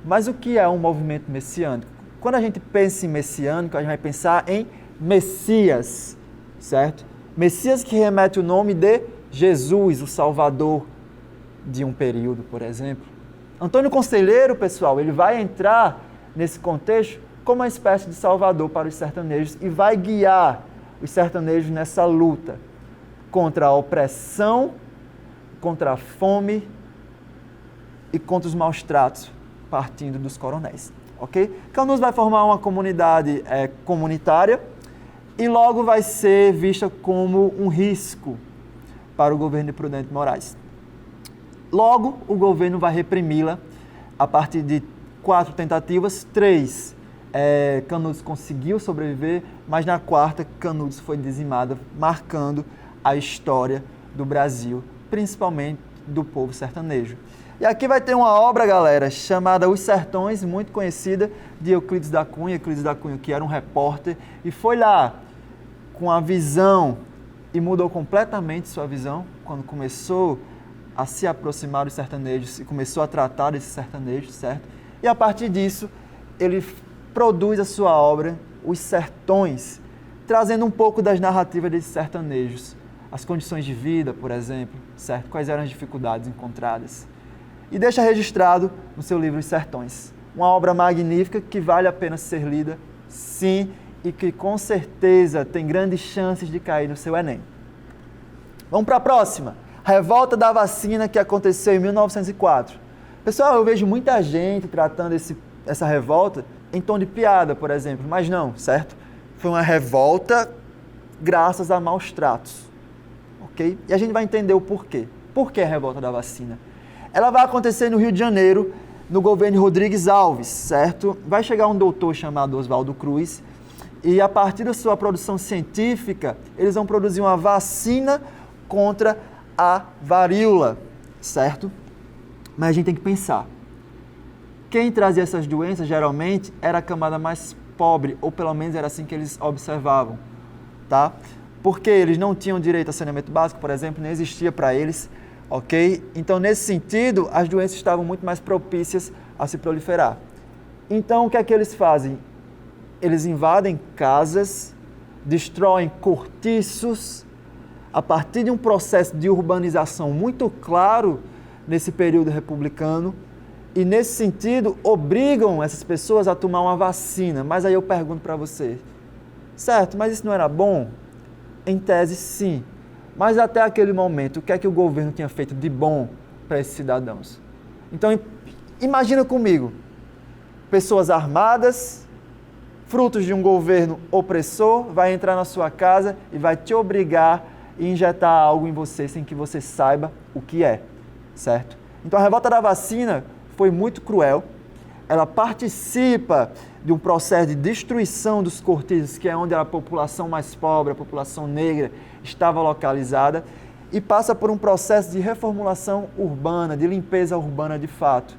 mas o que é um movimento messiânico? Quando a gente pensa em messiânico, a gente vai pensar em Messias, certo? Messias que remete o nome de Jesus, o Salvador de um período, por exemplo. Antônio Conselheiro, pessoal, ele vai entrar nesse contexto como uma espécie de salvador para os sertanejos e vai guiar os sertanejos nessa luta contra a opressão, contra a fome e contra os maus tratos partindo dos coronéis, ok? Canudos vai formar uma comunidade comunitária e logo vai ser vista como um risco para o governo de Prudente de Moraes. Logo, o governo vai reprimi-la a partir de 4 tentativas, 3 Canudos conseguiu sobreviver, mas na 4ª Canudos foi dizimada, marcando a história do Brasil, principalmente do povo sertanejo. E aqui vai ter uma obra, galera, chamada Os Sertões, muito conhecida, de Euclides da Cunha, que era um repórter, e foi lá com a visão, e mudou completamente sua visão, quando começou a se aproximar dos sertanejos e começou a tratar desses sertanejos, certo? E a partir disso, ele produz a sua obra, Os Sertões, trazendo um pouco das narrativas desses sertanejos, as condições de vida, por exemplo, certo? Quais eram as dificuldades encontradas. E deixa registrado no seu livro Os Sertões. Uma obra magnífica que vale a pena ser lida, sim, e que com certeza tem grandes chances de cair no seu Enem. Vamos para a próxima. Revolta da vacina que aconteceu em 1904. Pessoal, eu vejo muita gente tratando essa revolta em tom de piada, por exemplo, mas não, certo? Foi uma revolta graças a maus tratos, ok? E a gente vai entender o porquê. Por que a revolta da vacina? Ela vai acontecer no Rio de Janeiro, no governo de Rodrigues Alves, certo? Vai chegar um doutor chamado Oswaldo Cruz e a partir da sua produção científica, eles vão produzir uma vacina contra a varíola, certo? Mas a gente tem que pensar. Quem trazia essas doenças, geralmente, era a camada mais pobre, ou pelo menos era assim que eles observavam, tá? Porque eles não tinham direito a saneamento básico, por exemplo, nem existia para eles, ok? Então, nesse sentido, as doenças estavam muito mais propícias a se proliferar. Então, o que é que eles fazem? Eles invadem casas, destroem cortiços, a partir de um processo de urbanização muito claro nesse período republicano, e nesse sentido obrigam essas pessoas a tomar uma vacina. Mas aí eu pergunto para você, Certo, mas isso não era bom? Em tese, sim. Mas até aquele momento, o que é que o governo tinha feito de bom para esses cidadãos? Então, imagina comigo, pessoas armadas, frutos de um governo opressor, vai entrar na sua casa e vai te obrigar a injetar algo em você sem que você saiba o que é, certo? Então a revolta da vacina foi muito cruel, ela participa de um processo de destruição dos cortijos, que é onde a população mais pobre, a população negra, estava localizada, e passa por um processo de reformulação urbana, de limpeza urbana de fato.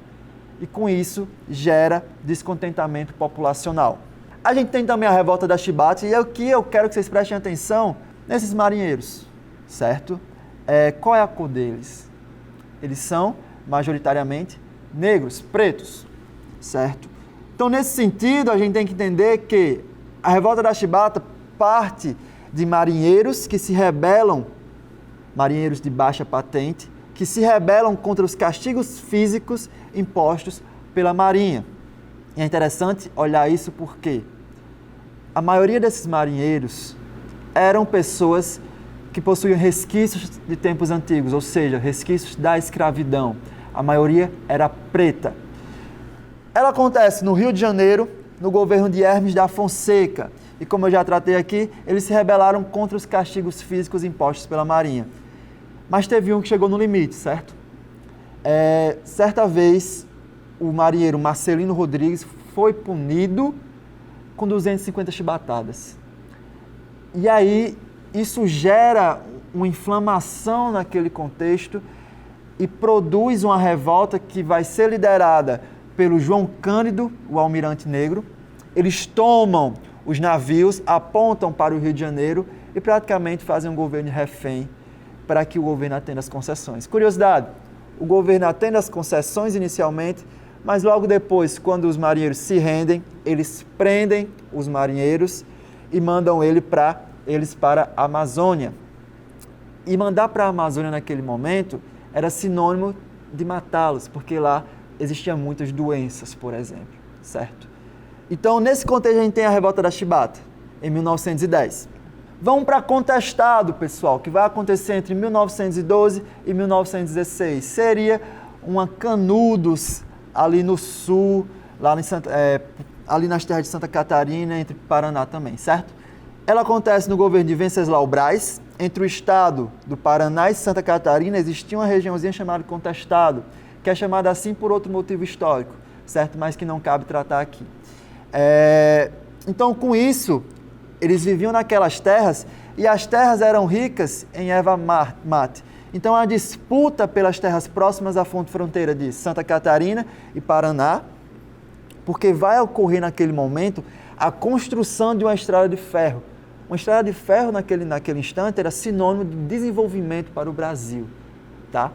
E com isso gera descontentamento populacional. A gente tem também a revolta da Chibata, e é o que eu quero que vocês prestem atenção nesses marinheiros, certo? Qual é a cor deles? Eles são majoritariamente negros, pretos, certo? Então, nesse sentido, a gente tem que entender que a revolta da Chibata parte de marinheiros que se rebelam, marinheiros de baixa patente, que se rebelam contra os castigos físicos impostos pela Marinha. E é interessante olhar isso porque a maioria desses marinheiros eram pessoas que possuíam resquícios de tempos antigos, ou seja, resquícios da escravidão. A maioria era preta. Ela acontece no Rio de Janeiro, no governo de Hermes da Fonseca. E como eu já tratei aqui, eles se rebelaram contra os castigos físicos impostos pela Marinha. Mas teve um que chegou no limite, certo? Certa vez, o marinheiro Marcelino Rodrigues foi punido com 250 chibatadas. E aí, isso gera uma inflamação naquele contexto e produz uma revolta que vai ser liderada pelo João Cândido, o almirante negro. Eles tomam os navios, apontam para o Rio de Janeiro e praticamente fazem um governo de refém para que o governo atenda as concessões. Curiosidade, o governo atende as concessões inicialmente, mas logo depois, quando os marinheiros se rendem, eles prendem os marinheiros e mandam eles para a Amazônia. E mandar para a Amazônia naquele momento era sinônimo de matá-los, porque lá existiam muitas doenças, por exemplo, certo? Então, nesse contexto, a gente tem a revolta da Chibata, em 1910. Vamos para Contestado, pessoal, que vai acontecer entre 1912 e 1916. Seria uma Canudos ali no sul, ali nas terras de Santa Catarina, entre Paraná também, certo? Ela acontece no governo de Venceslau Braz. Entre o estado do Paraná e Santa Catarina existia uma regiãozinha chamada Contestado, que é chamada assim por outro motivo histórico, certo? Mas que não cabe tratar aqui. Então, com isso, eles viviam naquelas terras e as terras eram ricas em erva mate. Então, a disputa pelas terras próximas à fronteira de Santa Catarina e Paraná, porque vai ocorrer naquele momento a construção de uma estrada de ferro. Uma estrada de ferro, naquele instante, era sinônimo de desenvolvimento para o Brasil. Tá?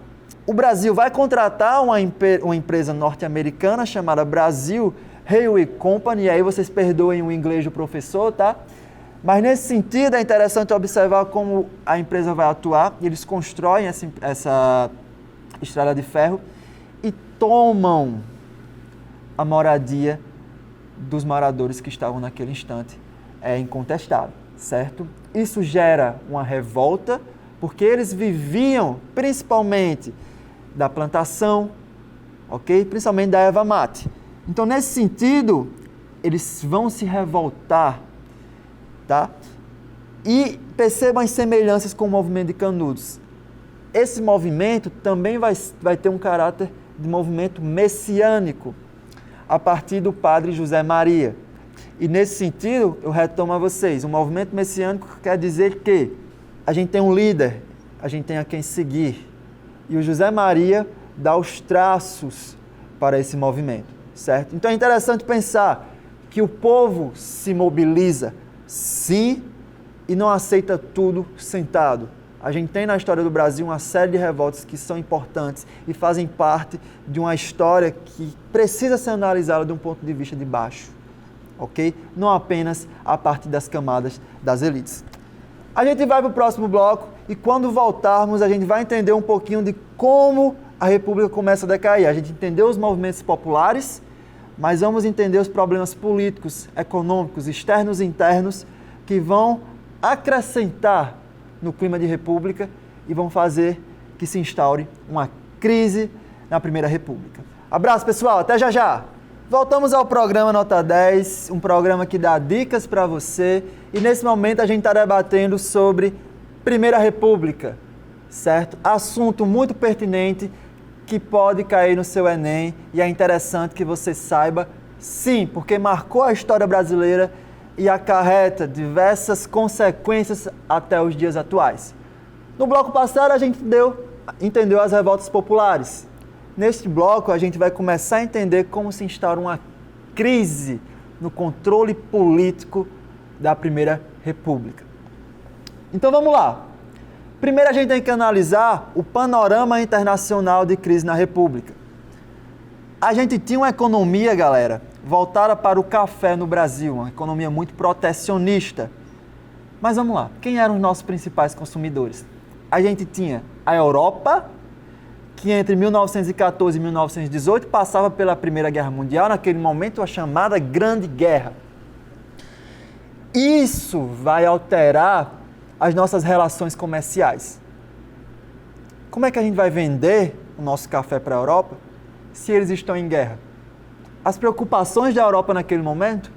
O Brasil vai contratar uma empresa norte-americana chamada Brasil Railway Company, e aí vocês perdoem o inglês do professor, tá? Mas nesse sentido é interessante observar como a empresa vai atuar. Eles constroem essa estrada de ferro e tomam a moradia dos moradores que estavam naquele instante incontestável, certo? Isso gera uma revolta, porque eles viviam principalmente da plantação, ok? Principalmente da erva mate. Então, nesse sentido, eles vão se revoltar, tá? E percebam as semelhanças com o movimento de Canudos. Esse movimento também vai ter um caráter de movimento messiânico, a partir do padre José Maria. E nesse sentido, eu retomo a vocês, o movimento messiânico quer dizer que a gente tem um líder, a gente tem a quem seguir. E o José Maria dá os traços para esse movimento, certo? Então é interessante pensar que o povo se mobiliza, sim, e não aceita tudo sentado. A gente tem na história do Brasil uma série de revoltas que são importantes e fazem parte de uma história que precisa ser analisada de um ponto de vista de baixo, ok? Não apenas a partir das camadas das elites. A gente vai para o próximo bloco e quando voltarmos a gente vai entender um pouquinho de como a República começa a decair. A gente entendeu os movimentos populares, mas vamos entender os problemas políticos, econômicos, externos e internos que vão acrescentar no clima de república e vão fazer que se instaure uma crise na Primeira República. Abraço, pessoal, até já já! Voltamos ao programa Nota 10, um programa que dá dicas para você, e nesse momento a gente está debatendo sobre Primeira República, certo? Assunto muito pertinente que pode cair no seu Enem, e é interessante que você saiba, sim, porque marcou a história brasileira e acarreta diversas consequências até os dias atuais. No bloco passado a gente entendeu as revoltas populares. Neste bloco a gente vai começar a entender como se instaura uma crise no controle político da Primeira República. Então vamos lá. Primeiro a gente tem que analisar o panorama internacional de crise na República. A gente tinha uma economia, galera, voltada para o café no Brasil, uma economia muito protecionista. Mas vamos lá, quem eram os nossos principais consumidores? A gente tinha a Europa, que entre 1914 e 1918 passava pela Primeira Guerra Mundial, naquele momento a chamada Grande Guerra. Isso vai alterar as nossas relações comerciais. Como é que a gente vai vender o nosso café para a Europa se eles estão em guerra? As preocupações da Europa naquele momento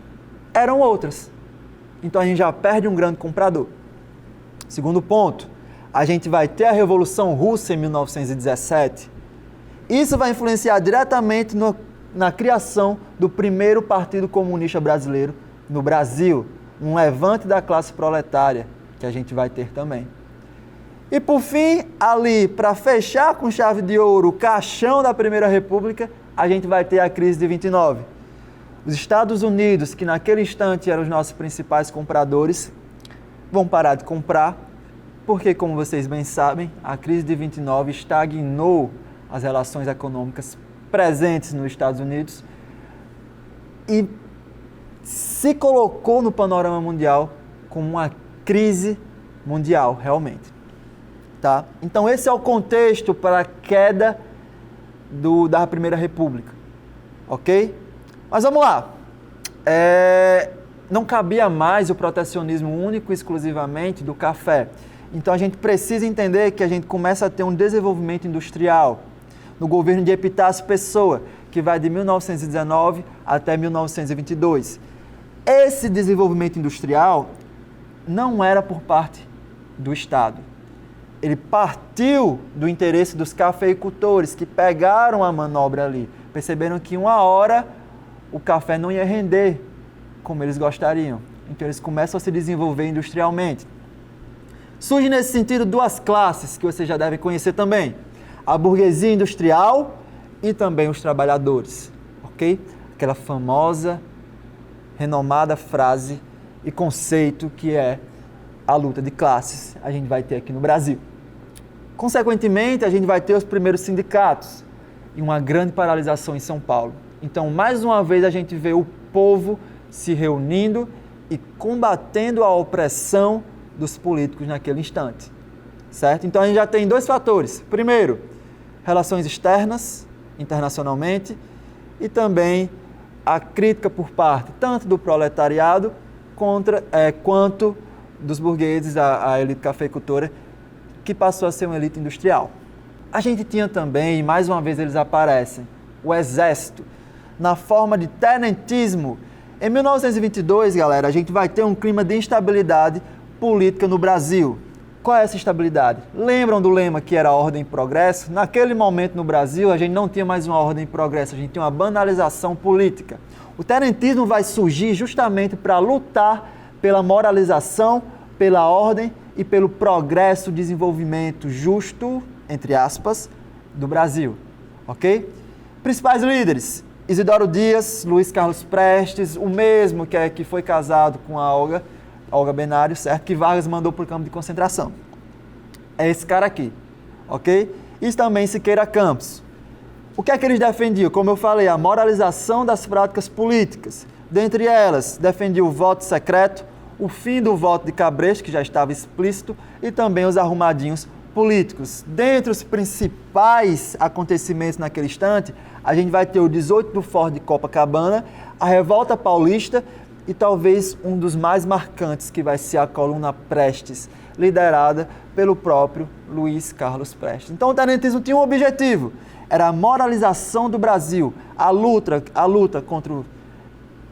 eram outras. Então a gente já perde um grande comprador. Segundo ponto, a gente vai ter a Revolução Russa em 1917. Isso vai influenciar diretamente na criação do primeiro Partido Comunista Brasileiro no Brasil, um levante da classe proletária que a gente vai ter também. E por fim, ali, para fechar com chave de ouro o caixão da Primeira República, a gente vai ter a crise de 29. Os Estados Unidos, que naquele instante eram os nossos principais compradores, vão parar de comprar, porque, como vocês bem sabem, a crise de 29 estagnou as relações econômicas presentes nos Estados Unidos e se colocou no panorama mundial como uma crise mundial, realmente. Tá? Então, esse é o contexto para a queda da Primeira República. Ok? Mas vamos lá. Não cabia mais o protecionismo único e exclusivamente do café. Então, a gente precisa entender que a gente começa a ter um desenvolvimento industrial no governo de Epitácio Pessoa, que vai de 1919 até 1922. Esse desenvolvimento industrial não era por parte do Estado. Ele partiu do interesse dos cafeicultores, que pegaram a manobra ali, perceberam que uma hora o café não ia render como eles gostariam. Então eles começam a se desenvolver industrialmente. Surgem nesse sentido duas classes que você já deve conhecer também. A burguesia industrial e também os trabalhadores. Ok? Aquela famosa, renomada frase e conceito que é a luta de classes, a gente vai ter aqui no Brasil. Consequentemente, a gente vai ter os primeiros sindicatos e uma grande paralisação em São Paulo. Então, mais uma vez, a gente vê o povo se reunindo e combatendo a opressão dos políticos naquele instante. Certo? Então, a gente já tem dois fatores. Primeiro, relações externas, internacionalmente, e também a crítica por parte tanto do proletariado quanto dos burgueses, a elite cafeicultora, que passou a ser uma elite industrial. A gente tinha também, e mais uma vez eles aparecem, o exército, na forma de tenentismo. Em 1922, galera, a gente vai ter um clima de instabilidade política no Brasil. Qual é essa instabilidade? Lembram do lema que era ordem e progresso? Naquele momento no Brasil, a gente não tinha mais uma ordem e progresso, a gente tinha uma banalização política. O tenentismo vai surgir justamente para lutar pela moralização, pela ordem e pelo progresso, desenvolvimento justo, entre aspas, do Brasil. Ok? Principais líderes: Isidoro Dias, Luiz Carlos Prestes, o mesmo que foi casado com a Olga Benário, certo? Que Vargas mandou para o campo de concentração. É esse cara aqui, ok? E também Siqueira Campos. O que é que eles defendiam? Como eu falei, a moralização das práticas políticas. Dentre elas, defendia o voto secreto, o fim do voto de cabresto, que já estava explícito, e também os arrumadinhos políticos. Dentre os principais acontecimentos naquele instante, a gente vai ter o 18 do Forte de Copacabana, a Revolta Paulista e talvez um dos mais marcantes, que vai ser a coluna Prestes, liderada pelo próprio Luiz Carlos Prestes. Então o tenentismo tinha um objetivo, era a moralização do Brasil, a luta contra o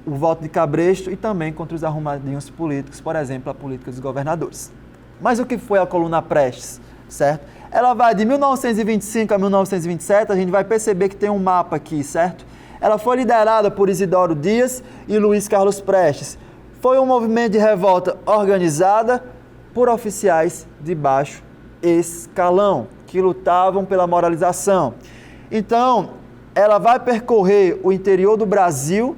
voto de cabresto e também contra os arrumadinhos políticos, por exemplo, a política dos governadores. Mas o que foi a coluna Prestes, certo? Ela vai de 1925 a 1927, a gente vai perceber que tem um mapa aqui, certo? Ela foi liderada por Isidoro Dias e Luiz Carlos Prestes. Foi um movimento de revolta organizada por oficiais de baixo escalão, que lutavam pela moralização. Então, ela vai percorrer o interior do Brasil,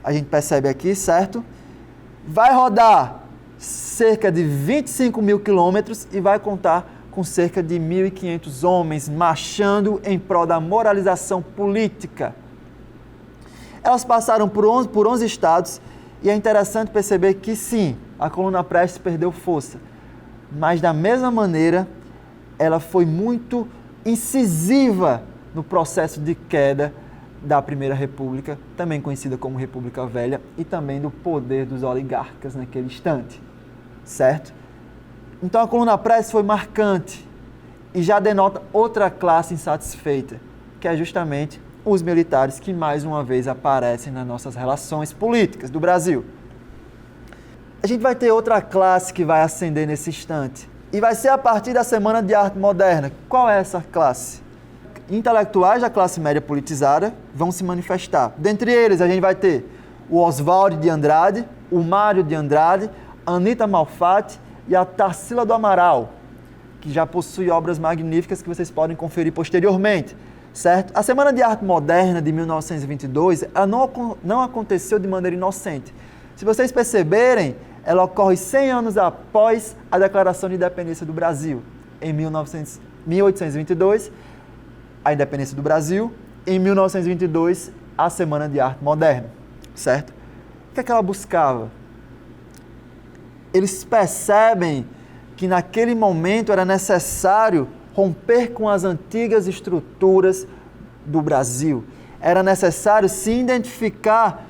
a gente percebe aqui, certo? Vai rodar cerca de 25 mil quilômetros e vai contar com cerca de 1.500 homens marchando em prol da moralização política. Elas passaram por 11 estados e é interessante perceber que sim, a coluna Prestes perdeu força, mas da mesma maneira ela foi muito incisiva no processo de queda da Primeira República, também conhecida como República Velha, e também do poder dos oligarcas naquele instante, certo? Então a coluna Prestes foi marcante e já denota outra classe insatisfeita, que é justamente os militares que mais uma vez aparecem nas nossas relações políticas do Brasil. A gente vai ter outra classe que vai ascender nesse instante, e vai ser a partir da Semana de Arte Moderna. Qual é essa classe? Intelectuais da classe média politizada vão se manifestar. Dentre eles, a gente vai ter o Oswald de Andrade, o Mário de Andrade, a Anita Malfatti e a Tarsila do Amaral, que já possui obras magníficas que vocês podem conferir posteriormente, certo? A Semana de Arte Moderna de 1922, ela não aconteceu de maneira inocente. Se vocês perceberem, ela ocorre 100 anos após a Declaração de Independência do Brasil, em 1822, a independência do Brasil, em 1922, a Semana de Arte Moderna, certo? O que é que ela buscava? Eles percebem que naquele momento era necessário romper com as antigas estruturas do Brasil. Era necessário se identificar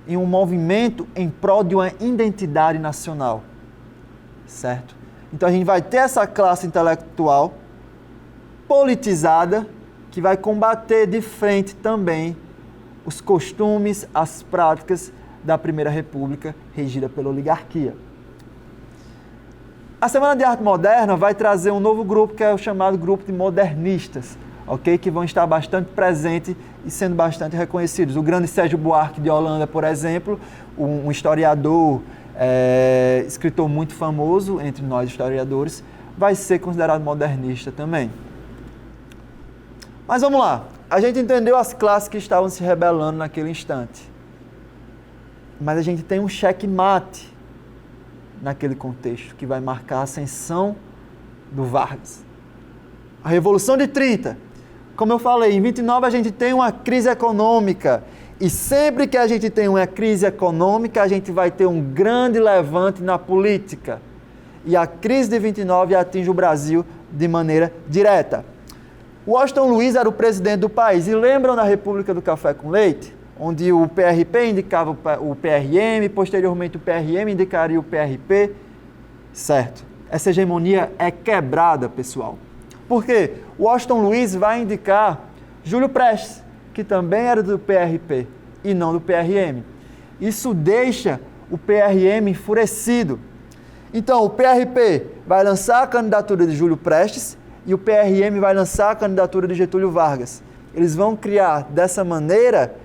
em um movimento em prol de uma identidade nacional, certo? Então a gente vai ter essa classe intelectual politizada que vai combater de frente também os costumes, as práticas da Primeira República regida pela oligarquia. A Semana de Arte Moderna vai trazer um novo grupo, que é o chamado grupo de modernistas, ok? Que vão estar bastante presentes e sendo bastante reconhecidos. O grande Sérgio Buarque de Holanda, por exemplo, um historiador, escritor muito famoso entre nós historiadores, vai ser considerado modernista também. Mas vamos lá, a gente entendeu as classes que estavam se rebelando naquele instante. Mas a gente tem um checkmate naquele contexto, que vai marcar a ascensão do Vargas. A Revolução de 30, como eu falei, em 29 a gente tem uma crise econômica, e sempre que a gente tem uma crise econômica, a gente vai ter um grande levante na política. E a crise de 29 atinge o Brasil de maneira direta. Washington Luiz era o presidente do país, e lembram da República do Café com Leite? Onde o PRP indicava o PRM, posteriormente o PRM indicaria o PRP, certo? Essa hegemonia é quebrada, pessoal. Por quê? Washington Luiz vai indicar Júlio Prestes, que também era do PRP e não do PRM. Isso deixa o PRM enfurecido. Então, o PRP vai lançar a candidatura de Júlio Prestes e o PRM vai lançar a candidatura de Getúlio Vargas. Eles vão criar, dessa maneira,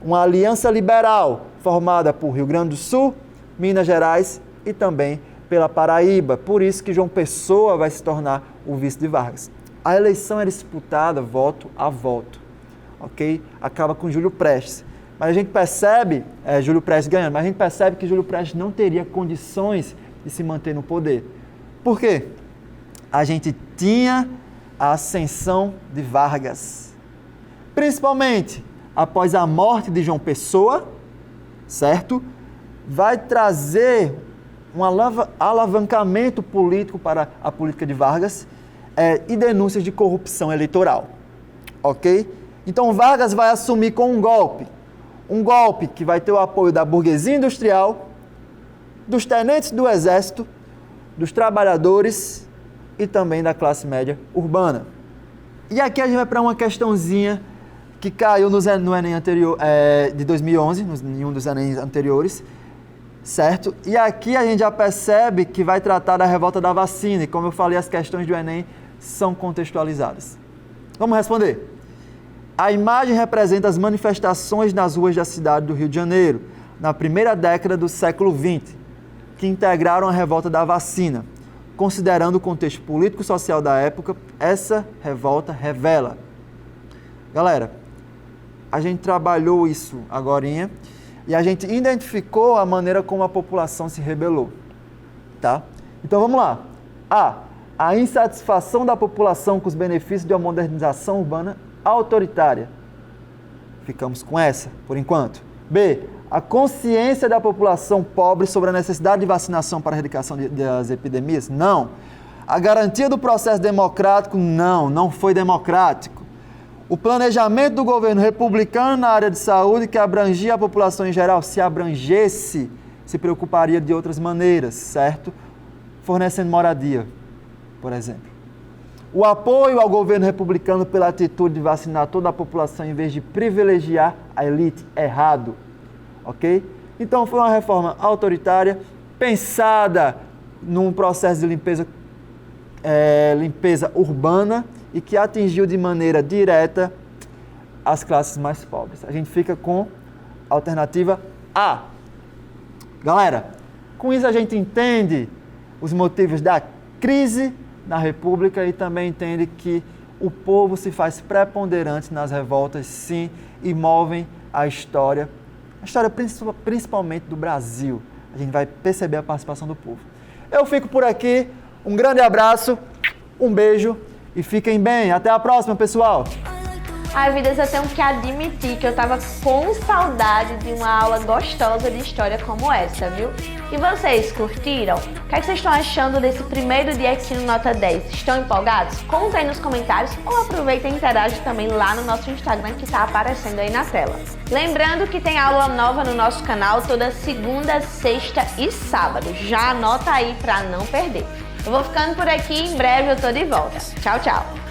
uma aliança liberal formada por Rio Grande do Sul, Minas Gerais e também pela Paraíba. Por isso que João Pessoa vai se tornar o vice de Vargas. A eleição era disputada voto a voto, ok? Acaba com Júlio Prestes. Mas a gente percebe, Júlio Prestes ganhando, mas a gente percebe que Júlio Prestes não teria condições de se manter no poder. Por quê? A gente tinha a ascensão de Vargas. Principalmente após a morte de João Pessoa, certo? Vai trazer um alavancamento político para a política de Vargas e denúncias de corrupção eleitoral, ok? Então Vargas vai assumir com um golpe Um golpe que vai ter o apoio da burguesia industrial, dos tenentes do exército, dos trabalhadores e também da classe média urbana. E aqui a gente vai para uma questãozinha que caiu no Enem anterior, de 2011, em um dos Enem anteriores, certo? E aqui a gente já percebe que vai tratar da revolta da vacina, e como eu falei, as questões do Enem são contextualizadas. Vamos responder. A imagem representa as manifestações nas ruas da cidade do Rio de Janeiro, na primeira década do século XX, que integraram a revolta da vacina. Considerando o contexto político-social da época, essa revolta revela. Galera, a gente trabalhou isso agorinha e a gente identificou a maneira como a população se rebelou, tá? Então vamos lá. A insatisfação da população com os benefícios de uma modernização urbana autoritária. Ficamos com essa, por enquanto. B, a consciência da população pobre sobre a necessidade de vacinação para a erradicação das epidemias? Não. A garantia do processo democrático? Não foi democrático. O planejamento do governo republicano na área de saúde que abrangia a população em geral, se abrangesse, se preocuparia de outras maneiras, certo? Fornecendo moradia, por exemplo. O apoio ao governo republicano pela atitude de vacinar toda a população em vez de privilegiar a elite, errado. Ok? Então foi uma reforma autoritária, pensada num processo de limpeza urbana e que atingiu de maneira direta as classes mais pobres. A gente fica com a alternativa A. Galera, com isso a gente entende os motivos da crise na República e também entende que o povo se faz preponderante nas revoltas, sim, e movem a história principalmente do Brasil. A gente vai perceber a participação do povo. Eu fico por aqui, um grande abraço, um beijo e fiquem bem. Até a próxima, pessoal! Ai, vidas, eu tenho que admitir que eu tava com saudade de uma aula gostosa de história como essa, viu? E vocês, curtiram? O que é que vocês estão achando desse primeiro dia aqui no Nota 10? Estão empolgados? Conta aí nos comentários ou aproveita e interage também lá no nosso Instagram que tá aparecendo aí na tela. Lembrando que tem aula nova no nosso canal toda segunda, sexta e sábado. Já anota aí pra não perder. Eu vou ficando por aqui, em breve eu tô de volta. Tchau, tchau!